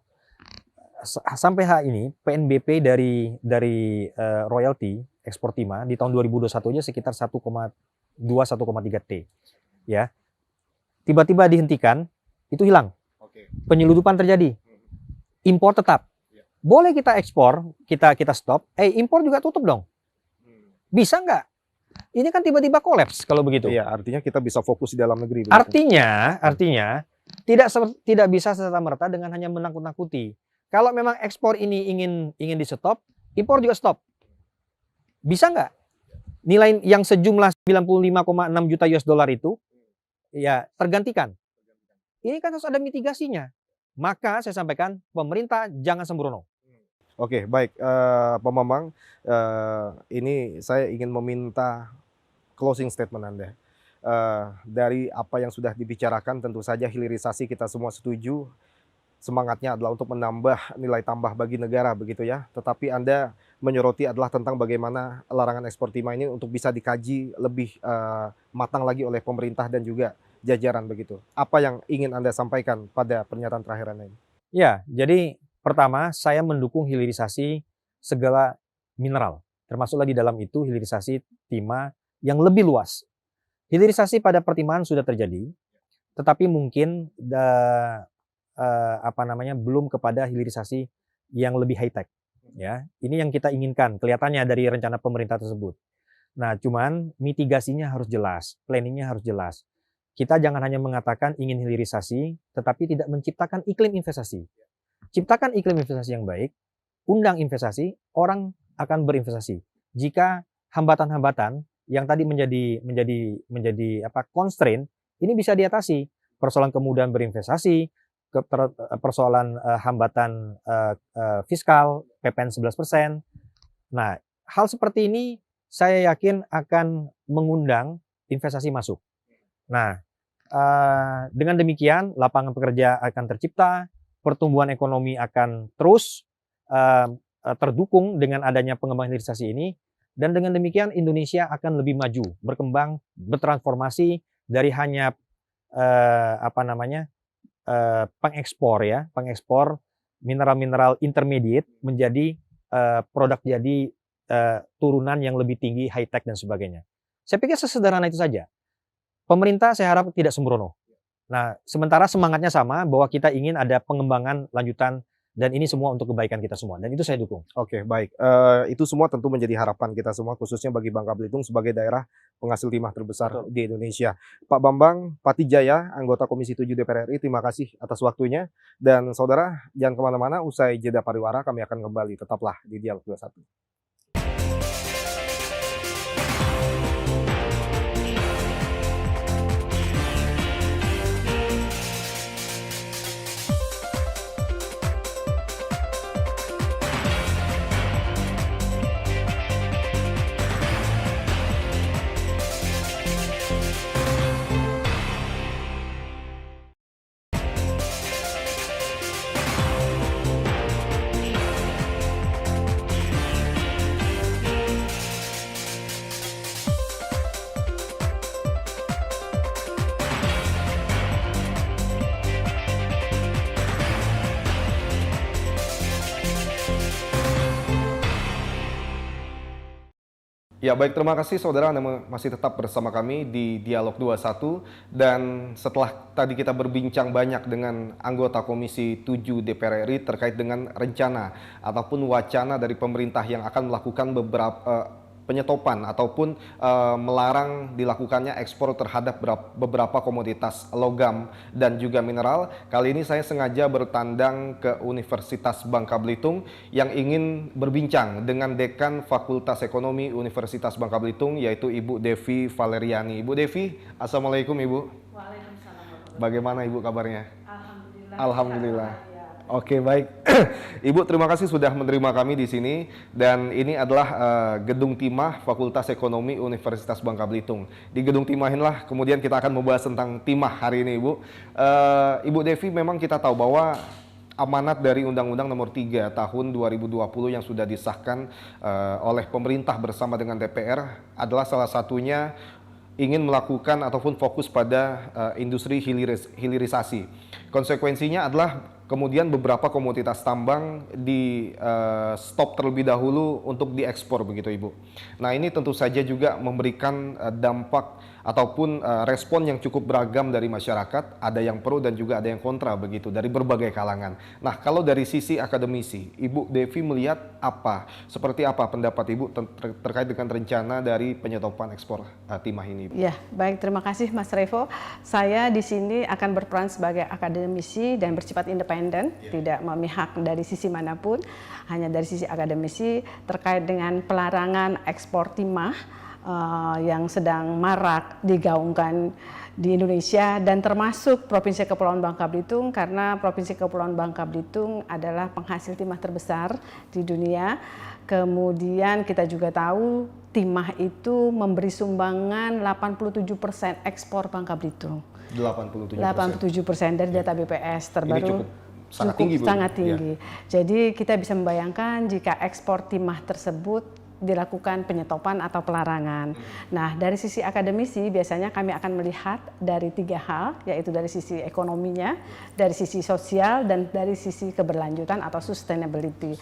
Sampai hari ini PNBP dari royalti ekspor timah di tahun 2021 aja sekitar 1,2-1,3 T. Ya. Tiba-tiba dihentikan, itu hilang. Penyeludupan terjadi. Impor tetap. Boleh kita ekspor, kita stop, impor juga tutup dong. Bisa nggak? Ini kan tiba-tiba kolaps kalau begitu. Iya, artinya kita bisa fokus di dalam negeri. Artinya tidak bisa serta-merta dengan hanya menakut-nakuti. Kalau memang ekspor ini ingin di stop, impor juga stop. Bisa nggak? Nilai yang sejumlah 95,6 juta US dollar itu ya tergantikan. ini kan harus ada mitigasinya. Maka saya sampaikan, pemerintah jangan sembrono. Oke, baik, Pak Bambang, ini saya ingin meminta closing statement Anda. Dari apa yang sudah dibicarakan, tentu saja hilirisasi kita semua setuju, semangatnya adalah untuk menambah nilai tambah bagi negara, begitu ya. Tetapi Anda menyoroti adalah tentang bagaimana larangan ekspor timah ini untuk bisa dikaji lebih matang lagi oleh pemerintah dan juga jajaran, begitu. Apa yang ingin Anda sampaikan pada pernyataan terakhir Anda ini? Ya, jadi pertama, saya mendukung hilirisasi segala mineral, termasuklah di dalam itu hilirisasi timah yang lebih luas. Hilirisasi pada pertimbangan sudah terjadi, tetapi mungkin belum kepada hilirisasi yang lebih high tech. Ya, ini yang kita inginkan, kelihatannya dari rencana pemerintah tersebut. Nah, cuman mitigasinya harus jelas, planningnya harus jelas. Kita jangan hanya mengatakan ingin hilirisasi, tetapi tidak menciptakan iklim investasi. Ciptakan iklim investasi yang baik, undang investasi, orang akan berinvestasi. Jika hambatan-hambatan yang tadi menjadi constraint, ini bisa diatasi. Persoalan kemudahan berinvestasi, persoalan hambatan fiskal, PPN 11%. Nah, hal seperti ini saya yakin akan mengundang investasi masuk. Nah, dengan demikian lapangan pekerja akan tercipta, pertumbuhan ekonomi akan terus terdukung dengan adanya pengembangan hilirisasi ini, dan dengan demikian Indonesia akan lebih maju, berkembang, bertransformasi dari hanya pengekspor mineral-mineral intermediate menjadi produk jadi turunan yang lebih tinggi, high tech dan sebagainya. Saya pikir sesederhana itu saja. Pemerintah saya harap tidak sembrono. Nah, sementara semangatnya sama bahwa kita ingin ada pengembangan lanjutan dan ini semua untuk kebaikan kita semua, dan itu saya dukung. Oke, baik. Itu semua tentu menjadi harapan kita semua, khususnya bagi Bangka Belitung sebagai daerah penghasil timah terbesar di Indonesia. Pak Bambang Patijaya, anggota Komisi 7 DPR RI, terima kasih atas waktunya. Dan saudara, jangan kemana-mana, usai jeda pariwara kami akan kembali. Tetaplah di Dialog 21. Ya baik, terima kasih saudara Anda masih tetap bersama kami di Dialog 21. Dan setelah tadi kita berbincang banyak dengan anggota Komisi 7 DPR RI terkait dengan rencana ataupun wacana dari pemerintah yang akan melakukan beberapa penyetopan ataupun melarang dilakukannya ekspor terhadap beberapa komoditas logam dan juga mineral. Kali ini saya sengaja bertandang ke Universitas Bangka Belitung yang ingin berbincang dengan Dekan Fakultas Ekonomi Universitas Bangka Belitung, yaitu Ibu Devi Valeriani. Ibu Devi, Assalamualaikum Ibu. Waalaikumsalam. Bagaimana Ibu kabarnya? Alhamdulillah. Alhamdulillah. Oke, baik. Ibu, terima kasih sudah menerima kami di sini. Dan ini adalah Gedung Timah Fakultas Ekonomi Universitas Bangka Belitung. Di Gedung Timah inilah kemudian kita akan membahas tentang timah hari ini, Ibu. Ibu Devi, memang kita tahu bahwa amanat dari Undang-Undang Nomor 3 Tahun 2020 yang sudah disahkan oleh pemerintah bersama dengan DPR adalah salah satunya ingin melakukan ataupun fokus pada industri hilirisasi. Konsekuensinya adalah kemudian beberapa komoditas tambang di stop terlebih dahulu untuk diekspor, begitu Ibu. Nah, ini tentu saja juga memberikan dampak ataupun respon yang cukup beragam dari masyarakat, ada yang pro dan juga ada yang kontra, begitu, dari berbagai kalangan. Nah, kalau dari sisi akademisi, Ibu Devi melihat seperti apa pendapat Ibu terkait dengan rencana dari penyetopan ekspor timah ini, Ibu? Ya, baik, terima kasih Mas Revo. Saya di sini akan berperan sebagai akademisi dan bersifat independen, tidak memihak dari sisi manapun, hanya dari sisi akademisi terkait dengan pelarangan ekspor timah yang sedang marak digaungkan di Indonesia dan termasuk Provinsi Kepulauan Bangka Belitung, karena Provinsi Kepulauan Bangka Belitung adalah penghasil timah terbesar di dunia. Kemudian kita juga tahu timah itu memberi sumbangan 87% ekspor Bangka Belitung. 87% dari data BPS terbaru. Ini cukup sangat tinggi, Bu. Sangat tinggi. Jadi kita bisa membayangkan jika ekspor timah tersebut dilakukan penyetopan atau pelarangan. Nah, dari sisi akademisi biasanya kami akan melihat dari 3 hal, yaitu dari sisi ekonominya, dari sisi sosial, dan dari sisi keberlanjutan atau sustainability.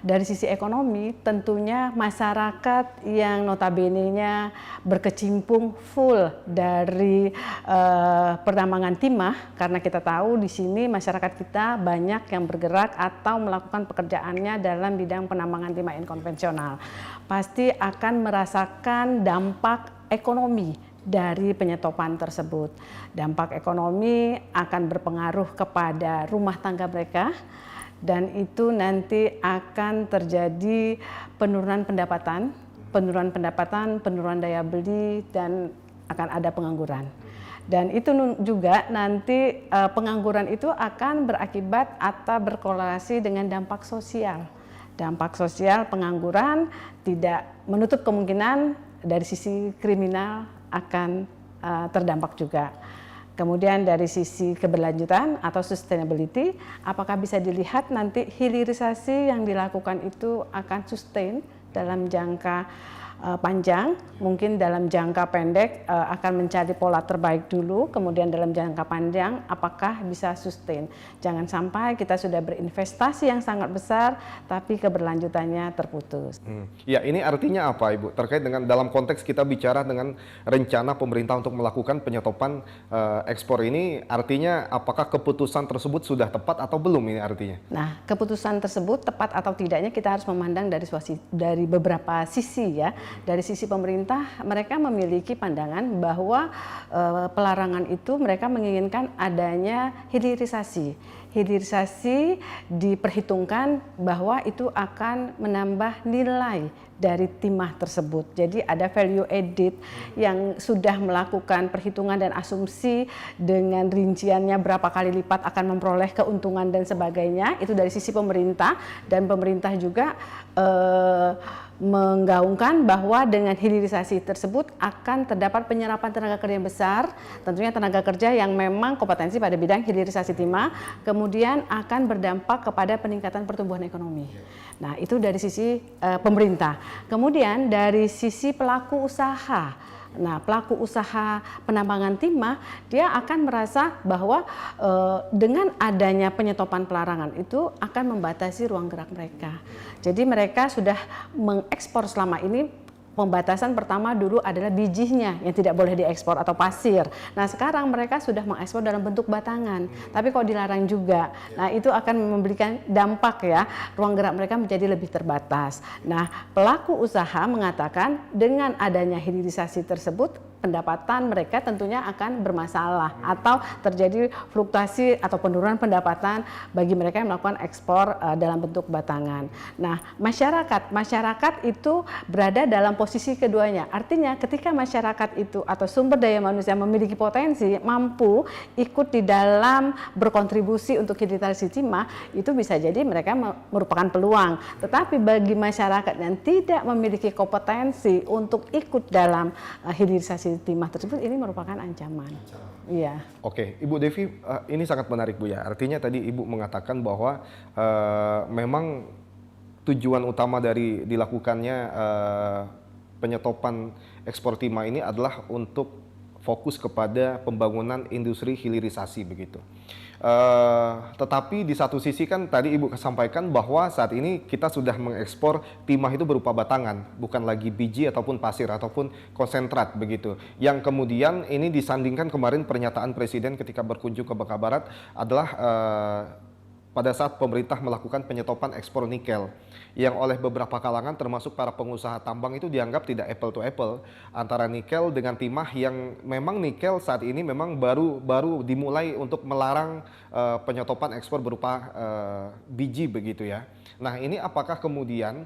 Dari sisi ekonomi, tentunya masyarakat yang notabene-nya berkecimpung full dari penambangan timah, karena kita tahu di sini masyarakat kita banyak yang bergerak atau melakukan pekerjaannya dalam bidang penambangan timah inkonvensional, pasti akan merasakan dampak ekonomi dari penyetopan tersebut. Dampak ekonomi akan berpengaruh kepada rumah tangga mereka, dan itu nanti akan terjadi penurunan pendapatan, penurunan daya beli, dan akan ada pengangguran. Dan itu juga nanti pengangguran itu akan berakibat atau berkorelasi dengan dampak sosial. Dampak sosial pengangguran tidak menutup kemungkinan dari sisi kriminal akan terdampak juga. Kemudian dari sisi keberlanjutan atau sustainability, apakah bisa dilihat nanti hilirisasi yang dilakukan itu akan sustain dalam jangka panjang, mungkin dalam jangka pendek akan mencari pola terbaik dulu, kemudian dalam jangka panjang apakah bisa sustain. Jangan sampai kita sudah berinvestasi yang sangat besar tapi keberlanjutannya terputus. Ya, ini artinya apa, Ibu? Terkait dengan dalam konteks kita bicara dengan rencana pemerintah untuk melakukan penyetopan ekspor ini, artinya apakah keputusan tersebut sudah tepat atau belum ini artinya? Nah, keputusan tersebut tepat atau tidaknya kita harus memandang dari beberapa sisi ya. Dari sisi pemerintah, mereka memiliki pandangan bahwa pelarangan itu mereka menginginkan adanya hilirisasi. Hilirisasi diperhitungkan bahwa itu akan menambah nilai dari timah tersebut. Jadi ada value added yang sudah melakukan perhitungan dan asumsi dengan rinciannya berapa kali lipat akan memperoleh keuntungan dan sebagainya. Itu dari sisi pemerintah, dan pemerintah juga menggaungkan bahwa dengan hilirisasi tersebut akan terdapat penyerapan tenaga kerja yang besar, tentunya tenaga kerja yang memang kompetensi pada bidang hilirisasi timah, kemudian akan berdampak kepada peningkatan pertumbuhan ekonomi. Nah, itu dari sisi pemerintah. Kemudian dari sisi pelaku usaha. Nah, pelaku usaha penambangan timah, dia akan merasa bahwa dengan adanya penyetopan pelarangan itu akan membatasi ruang gerak mereka. Jadi mereka sudah mengekspor selama ini. Pembatasan pertama dulu adalah bijinya yang tidak boleh diekspor atau pasir. Nah, sekarang mereka sudah mengekspor dalam bentuk batangan. Tapi kok dilarang juga. Nah, itu akan memberikan dampak ya. Ruang gerak mereka menjadi lebih terbatas. Nah, pelaku usaha mengatakan dengan adanya hilirisasi tersebut, pendapatan mereka tentunya akan bermasalah atau terjadi fluktuasi atau penurunan pendapatan bagi mereka yang melakukan ekspor dalam bentuk batangan. Nah, masyarakat itu berada dalam posisi keduanya. Artinya ketika masyarakat itu atau sumber daya manusia memiliki potensi, mampu ikut di dalam berkontribusi untuk hilirisasi timah, itu bisa jadi mereka merupakan peluang. Tetapi bagi masyarakat yang tidak memiliki kompetensi untuk ikut dalam hilirisasi timah tersebut, ini merupakan ancaman. Iya. Oke, Ibu Devi, ini sangat menarik, Bu ya. Artinya tadi Ibu mengatakan bahwa memang tujuan utama dari dilakukannya penyetopan ekspor timah ini adalah untuk fokus kepada pembangunan industri hilirisasi begitu. Tetapi di satu sisi kan tadi Ibu sampaikan bahwa saat ini kita sudah mengekspor timah itu berupa batangan, bukan lagi biji ataupun pasir ataupun konsentrat begitu. Yang kemudian ini disandingkan kemarin pernyataan Presiden ketika berkunjung ke Bangka Barat adalah pada saat pemerintah melakukan penyetopan ekspor nikel yang oleh beberapa kalangan termasuk para pengusaha tambang itu dianggap tidak apple to apple antara nikel dengan timah, yang memang nikel saat ini memang baru dimulai untuk melarang penyetopan ekspor berupa biji begitu ya. Nah, ini apakah kemudian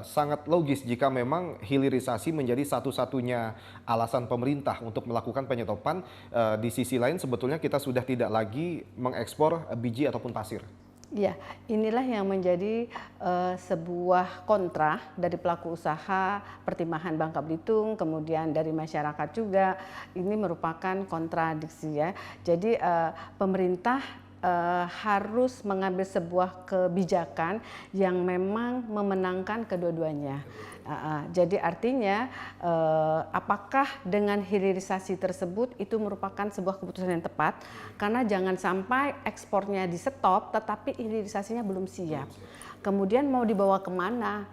sangat logis jika memang hilirisasi menjadi satu-satunya alasan pemerintah untuk melakukan penyetopan. Di sisi lain sebetulnya kita sudah tidak lagi mengekspor biji ataupun pasir. Ya, inilah yang menjadi sebuah kontra dari pelaku usaha pertimbangan Bangka Belitung, kemudian dari masyarakat juga. Ini merupakan kontradiksi ya. Jadi pemerintah harus mengambil sebuah kebijakan yang memang memenangkan kedua-duanya. Jadi artinya apakah dengan hilirisasi tersebut itu merupakan sebuah keputusan yang tepat, karena jangan sampai ekspornya di stop tetapi hilirisasinya belum siap. Kemudian mau dibawa kemana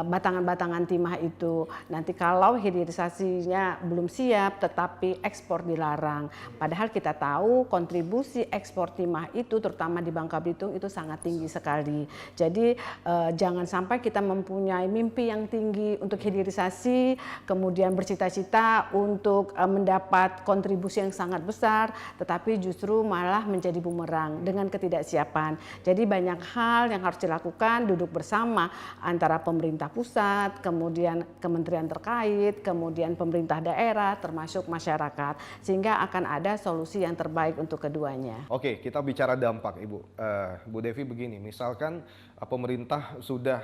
batangan-batangan timah itu? Nanti kalau hilirisasinya belum siap tetapi ekspor dilarang. Padahal kita tahu kontribusi ekspor timah itu terutama di Bangka Belitung itu sangat tinggi sekali. Jadi jangan sampai kita mempunyai mimpi yang tinggi untuk hilirisasi, kemudian bercita-cita untuk mendapat kontribusi yang sangat besar, tetapi justru malah menjadi bumerang dengan ketidaksiapan. Jadi banyak hal yang harus dilakukan, duduk bersama antara pemerintah pusat, kemudian kementerian terkait, kemudian pemerintah daerah, termasuk masyarakat, sehingga akan ada solusi yang terbaik untuk keduanya. Oke, kita bicara dampak, Ibu. Bu Devi begini, misalkan pemerintah sudah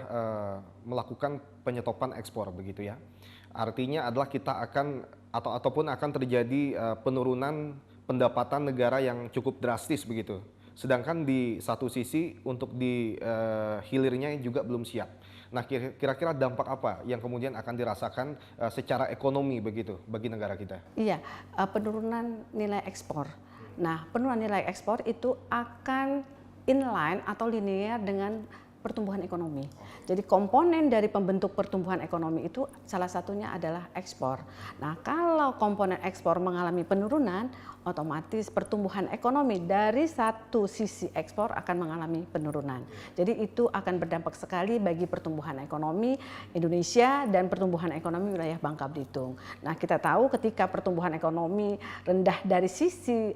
melakukan penyetopan ekspor begitu ya. Artinya adalah kita akan ataupun akan terjadi penurunan pendapatan negara yang cukup drastis begitu. Sedangkan di satu sisi untuk di hilirnya juga belum siap. Nah, kira-kira dampak apa yang kemudian akan dirasakan secara ekonomi begitu bagi negara kita? Iya, penurunan nilai ekspor. Nah, penurunan nilai ekspor itu akan inline atau linear dengan pertumbuhan ekonomi. Jadi komponen dari pembentuk pertumbuhan ekonomi itu salah satunya adalah ekspor. Nah, kalau komponen ekspor mengalami penurunan, otomatis pertumbuhan ekonomi dari satu sisi ekspor akan mengalami penurunan. Jadi itu akan berdampak sekali bagi pertumbuhan ekonomi Indonesia dan pertumbuhan ekonomi wilayah Bangka Belitung. Nah, kita tahu ketika pertumbuhan ekonomi rendah dari sisi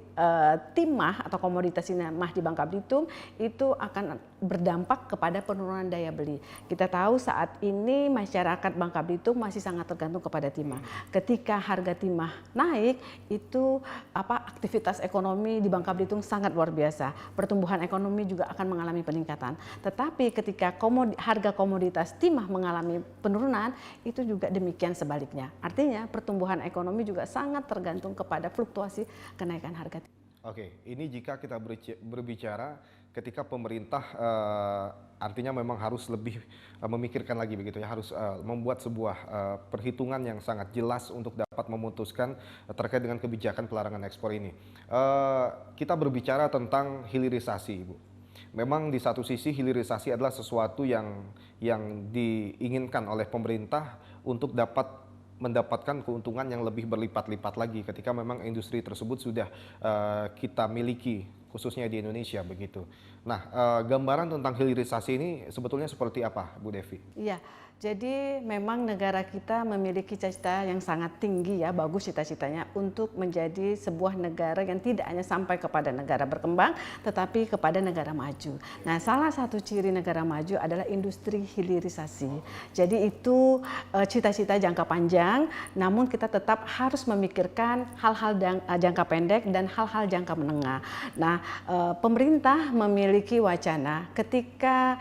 timah atau komoditas timah di Bangka Belitung, itu akan berdampak kepada penurunan daya beli. Kita tahu saat ini masyarakat Bangka Belitung masih sangat tergantung kepada timah. Ketika harga timah naik, itu aktivitas ekonomi di Bangka Belitung sangat luar biasa. Pertumbuhan ekonomi juga akan mengalami peningkatan. Tetapi ketika harga komoditas timah mengalami penurunan, itu juga demikian sebaliknya. Artinya pertumbuhan ekonomi juga sangat tergantung kepada fluktuasi kenaikan harga timah. Oke, ini jika kita berbicara ketika pemerintah artinya memang harus lebih memikirkan lagi begitu ya, harus membuat sebuah perhitungan yang sangat jelas untuk dapat memutuskan terkait dengan kebijakan pelarangan ekspor ini. Kita berbicara tentang hilirisasi, Ibu. Memang di satu sisi hilirisasi adalah sesuatu yang diinginkan oleh pemerintah untuk dapat mendapatkan keuntungan yang lebih berlipat-lipat lagi ketika memang industri tersebut sudah kita miliki, khususnya di Indonesia begitu. Nah, gambaran tentang hilirisasi ini sebetulnya seperti apa, Bu Devi? Iya, jadi memang negara kita memiliki cita-cita yang sangat tinggi ya, bagus cita-citanya untuk menjadi sebuah negara yang tidak hanya sampai kepada negara berkembang, tetapi kepada negara maju. Nah, salah satu ciri negara maju adalah industri hilirisasi. Jadi itu cita-cita jangka panjang, namun kita tetap harus memikirkan hal-hal jangka pendek dan hal-hal jangka menengah. Nah, pemerintah memiliki wacana ketika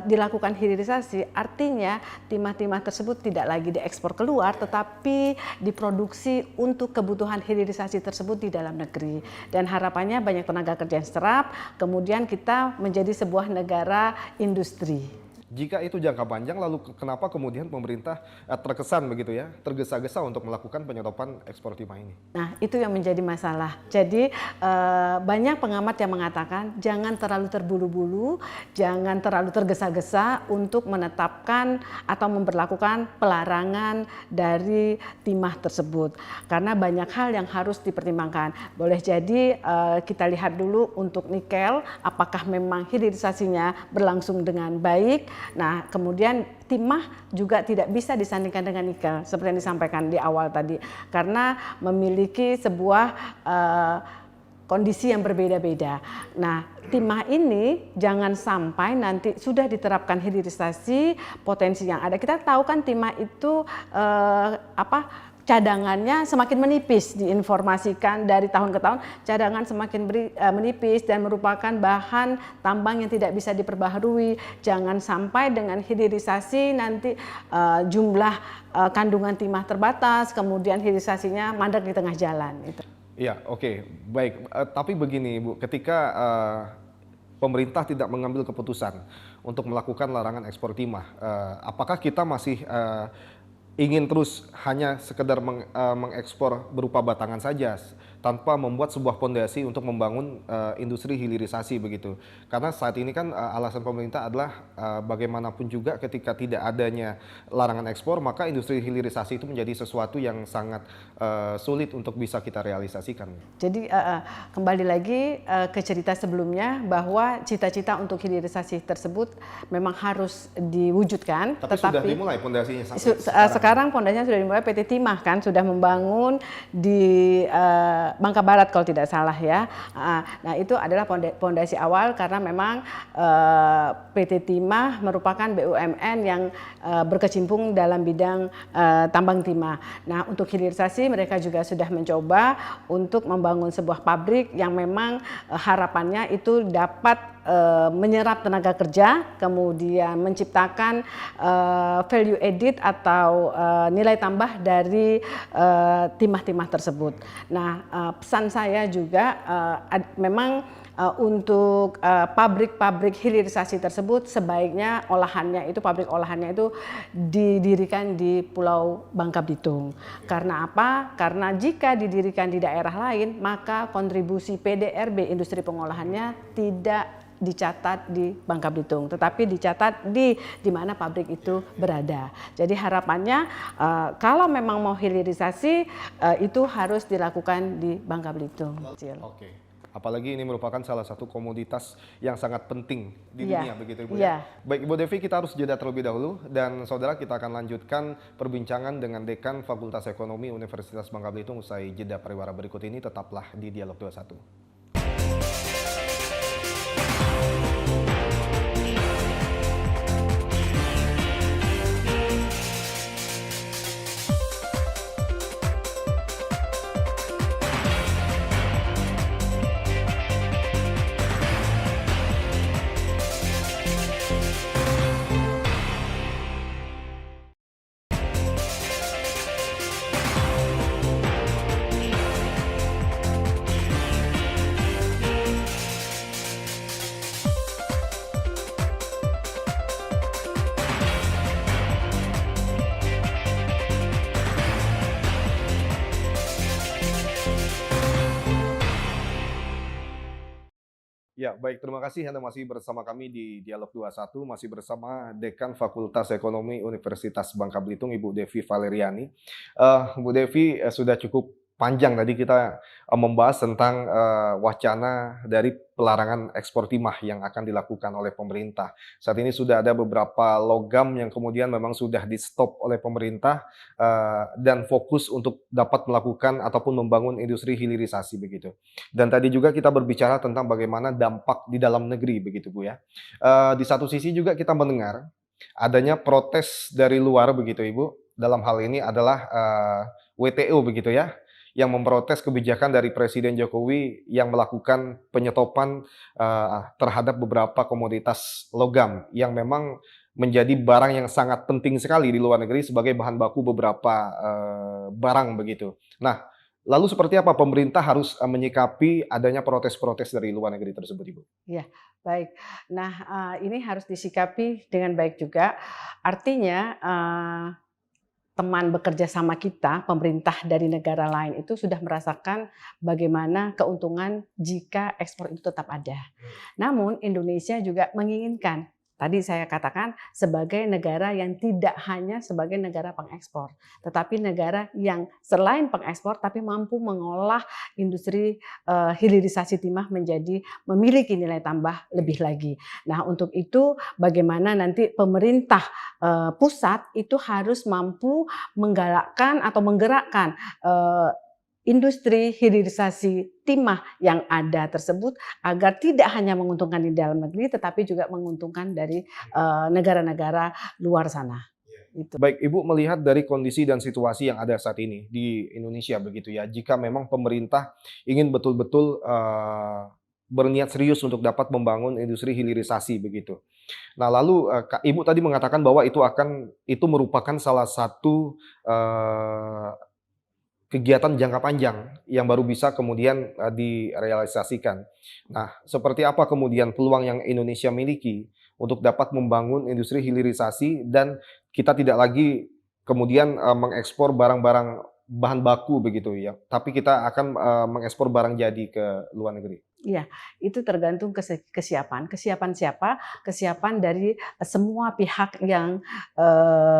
dilakukan hilirisasi, artinya timah-timah tersebut tidak lagi diekspor keluar, tetapi diproduksi untuk kebutuhan hilirisasi tersebut di dalam negeri. Dan harapannya banyak tenaga kerja yang serap, kemudian kita menjadi sebuah negara industri. Jika itu jangka panjang, lalu kenapa kemudian pemerintah terkesan begitu ya, tergesa-gesa untuk melakukan penyetopan ekspor timah ini? Nah, itu yang menjadi masalah. Jadi banyak pengamat yang mengatakan jangan terlalu terburu-buru, jangan terlalu tergesa-gesa untuk menetapkan atau memberlakukan pelarangan dari timah tersebut. Karena banyak hal yang harus dipertimbangkan. Boleh jadi kita lihat dulu untuk nikel, apakah memang hilirisasinya berlangsung dengan baik. Nah, kemudian timah juga tidak bisa disandingkan dengan nikel seperti yang disampaikan di awal tadi, karena memiliki sebuah kondisi yang berbeda-beda. Nah, timah ini jangan sampai nanti sudah diterapkan hilirisasi, potensi yang ada. Kita tahu kan timah itu cadangannya semakin menipis, diinformasikan dari tahun ke tahun cadangan semakin menipis dan merupakan bahan tambang yang tidak bisa diperbaharui. Jangan sampai dengan hilirisasi nanti jumlah kandungan timah terbatas, kemudian hilirisasinya mandek di tengah jalan. Itu. Iya, oke, baik. Tapi begini, Bu, ketika pemerintah tidak mengambil keputusan untuk melakukan larangan ekspor timah, apakah kita masih ingin terus hanya sekedar mengekspor berupa batangan saja tanpa membuat sebuah fondasi untuk membangun industri hilirisasi begitu? Karena saat ini kan alasan pemerintah adalah bagaimanapun juga ketika tidak adanya larangan ekspor, maka industri hilirisasi itu menjadi sesuatu yang sangat sulit untuk bisa kita realisasikan. Jadi kembali lagi ke cerita sebelumnya bahwa cita-cita untuk hilirisasi tersebut memang harus diwujudkan. Tapi sudah dimulai fondasinya sekarang fondasinya sudah dimulai. PT Timah kan sudah membangun di Bangka Barat kalau tidak salah ya. Nah itu adalah fondasi awal karena memang PT Timah merupakan BUMN yang berkecimpung dalam bidang tambang timah. Nah untuk hilirisasi mereka juga sudah mencoba untuk membangun sebuah pabrik yang memang harapannya itu dapat menyerap tenaga kerja, kemudian menciptakan value added atau nilai tambah dari timah-timah tersebut. Nah, pesan saya juga memang untuk pabrik-pabrik hilirisasi tersebut sebaiknya pabrik olahannya itu didirikan di Pulau Bangka Belitung. Karena apa? Karena jika didirikan di daerah lain, maka kontribusi PDRB industri pengolahannya tidak dicatat di Bangka Belitung, tetapi dicatat di mana pabrik itu berada. Jadi harapannya kalau memang mau hilirisasi itu harus dilakukan di Bangka Belitung. Oke. Apalagi ini merupakan salah satu komoditas yang sangat penting di dunia, begitu Ibu ya. Baik Ibu Devi, kita harus jeda terlebih dahulu dan saudara kita akan lanjutkan perbincangan dengan Dekan Fakultas Ekonomi Universitas Bangka Belitung usai jeda pariwara berikut ini. Tetaplah di Dialog 21. Ya, baik. Terima kasih Anda masih bersama kami di Dialog 21, masih bersama Dekan Fakultas Ekonomi Universitas Bangka Belitung, Ibu Devi Valeriani. Bu Devi, sudah cukup panjang tadi kita membahas tentang wacana dari pelarangan ekspor timah yang akan dilakukan oleh pemerintah. Saat ini sudah ada beberapa logam yang kemudian memang sudah di-stop oleh pemerintah dan fokus untuk dapat melakukan ataupun membangun industri hilirisasi begitu. Dan tadi juga kita berbicara tentang bagaimana dampak di dalam negeri begitu Bu ya. Di satu sisi juga kita mendengar adanya protes dari luar begitu Ibu. Dalam hal ini adalah WTO begitu ya, yang memprotes kebijakan dari Presiden Jokowi yang melakukan penyetopan terhadap beberapa komoditas logam yang memang menjadi barang yang sangat penting sekali di luar negeri sebagai bahan baku beberapa barang begitu. Nah, lalu seperti apa pemerintah harus menyikapi adanya protes-protes dari luar negeri tersebut, Ibu? Ya, baik. Nah, ini harus disikapi dengan baik juga. Artinya teman bekerja sama kita, pemerintah dari negara lain itu sudah merasakan bagaimana keuntungan jika ekspor itu tetap ada. Namun Indonesia juga menginginkan, tadi saya katakan sebagai negara yang tidak hanya sebagai negara pengekspor, tetapi negara yang selain pengekspor tapi mampu mengolah industri hilirisasi timah menjadi memiliki nilai tambah lebih lagi. Nah untuk itu bagaimana nanti pemerintah pusat itu harus mampu menggalakkan atau menggerakkan industri hilirisasi timah yang ada tersebut agar tidak hanya menguntungkan di dalam negeri tetapi juga menguntungkan dari negara-negara luar sana. Itu. Baik, Ibu melihat dari kondisi dan situasi yang ada saat ini di Indonesia begitu ya, jika memang pemerintah ingin betul-betul berniat serius untuk dapat membangun industri hilirisasi begitu. Nah, lalu Ibu tadi mengatakan bahwa itu merupakan salah satu kegiatan jangka panjang yang baru bisa kemudian direalisasikan. Nah, seperti apa kemudian peluang yang Indonesia miliki untuk dapat membangun industri hilirisasi dan kita tidak lagi kemudian mengekspor barang-barang bahan baku begitu ya, tapi kita akan mengekspor barang jadi ke luar negeri. Iya, itu tergantung kesiapan. Kesiapan siapa? Kesiapan dari semua pihak yang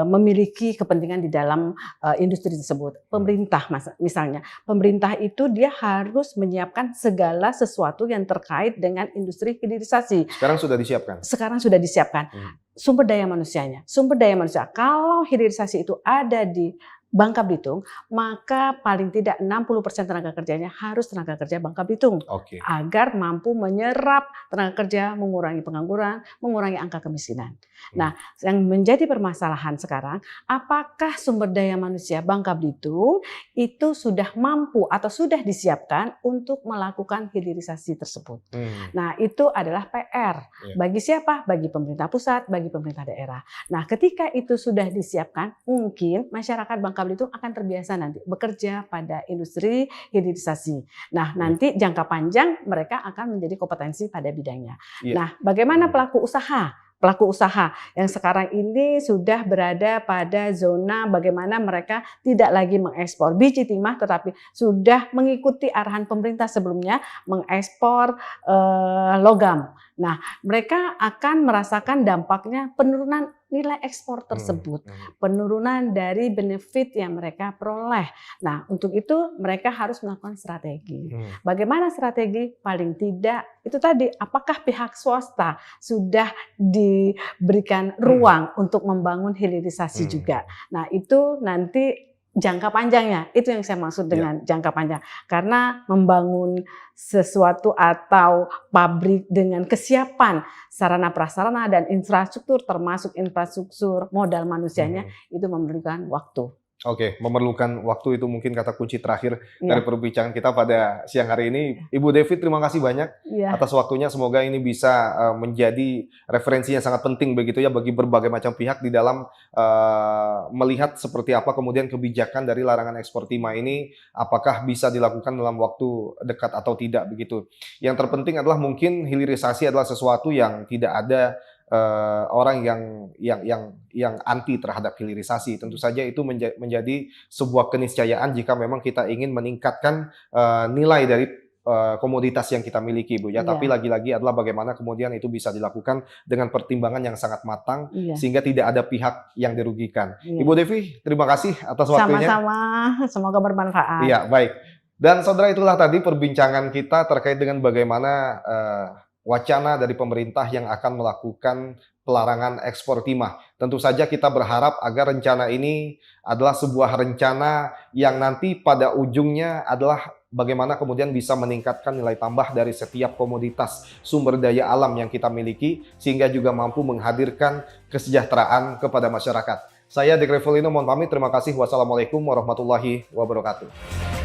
memiliki kepentingan di dalam industri tersebut. Pemerintah misalnya. Pemerintah itu dia harus menyiapkan segala sesuatu yang terkait dengan industri hilirisasi. Sekarang sudah disiapkan? Sekarang sudah disiapkan. Sumber daya manusianya. Sumber daya manusia. Kalau hilirisasi itu ada di Bangka Belitung, maka paling tidak 60% tenaga kerjanya harus tenaga kerja Bangka Belitung. Oke. Agar mampu menyerap tenaga kerja, mengurangi pengangguran, mengurangi angka kemiskinan. Nah, yang menjadi permasalahan sekarang, apakah sumber daya manusia Bangka Belitung itu sudah mampu atau sudah disiapkan untuk melakukan hilirisasi tersebut. Nah, itu adalah PR. Bagi siapa? Bagi pemerintah pusat, bagi pemerintah daerah. Nah, ketika itu sudah disiapkan, mungkin masyarakat Bangka Belitung akan terbiasa nanti bekerja pada industri hilirisasi. Nah, nanti jangka panjang mereka akan menjadi kompetensi pada bidangnya. Nah, bagaimana pelaku usaha? Pelaku usaha yang sekarang ini sudah berada pada zona bagaimana mereka tidak lagi mengekspor biji timah tetapi sudah mengikuti arahan pemerintah sebelumnya mengekspor logam. Nah, mereka akan merasakan dampaknya penurunan nilai ekspor tersebut, penurunan dari benefit yang mereka peroleh. Nah, untuk itu mereka harus melakukan strategi. Bagaimana strategi? Paling tidak itu tadi, apakah pihak swasta sudah diberikan ruang untuk membangun hilirisasi juga. Nah, itu nanti jangka panjangnya, itu yang saya maksud dengan jangka panjang. Karena membangun sesuatu atau pabrik dengan kesiapan sarana prasarana dan infrastruktur termasuk infrastruktur modal manusianya itu memerlukan waktu. Oke, memerlukan waktu itu mungkin kata kunci terakhir dari perbincangan kita pada siang hari ini. Ibu Devi, terima kasih banyak atas waktunya. Semoga ini bisa menjadi referensi yang sangat penting begitu ya bagi berbagai macam pihak di dalam melihat seperti apa kemudian kebijakan dari larangan ekspor timah ini, apakah bisa dilakukan dalam waktu dekat atau tidak begitu. Yang terpenting adalah mungkin hilirisasi adalah sesuatu yang tidak ada orang yang anti terhadap hilirisasi. Tentu saja itu menjadi sebuah keniscayaan jika memang kita ingin meningkatkan nilai dari komoditas yang kita miliki, Bu ya. Tapi lagi-lagi adalah bagaimana kemudian itu bisa dilakukan dengan pertimbangan yang sangat matang sehingga tidak ada pihak yang dirugikan. Ibu Devi, terima kasih atas waktunya. Sama-sama, semoga bermanfaat. Iya, baik. Dan saudara, itulah tadi perbincangan kita terkait dengan bagaimana wacana dari pemerintah yang akan melakukan pelarangan ekspor timah. Tentu saja kita berharap agar rencana ini adalah sebuah rencana yang nanti pada ujungnya adalah bagaimana kemudian bisa meningkatkan nilai tambah dari setiap komoditas sumber daya alam yang kita miliki, sehingga juga mampu menghadirkan kesejahteraan kepada masyarakat. Saya Dek Revolino mohon pamit, terima kasih. Wassalamualaikum warahmatullahi wabarakatuh.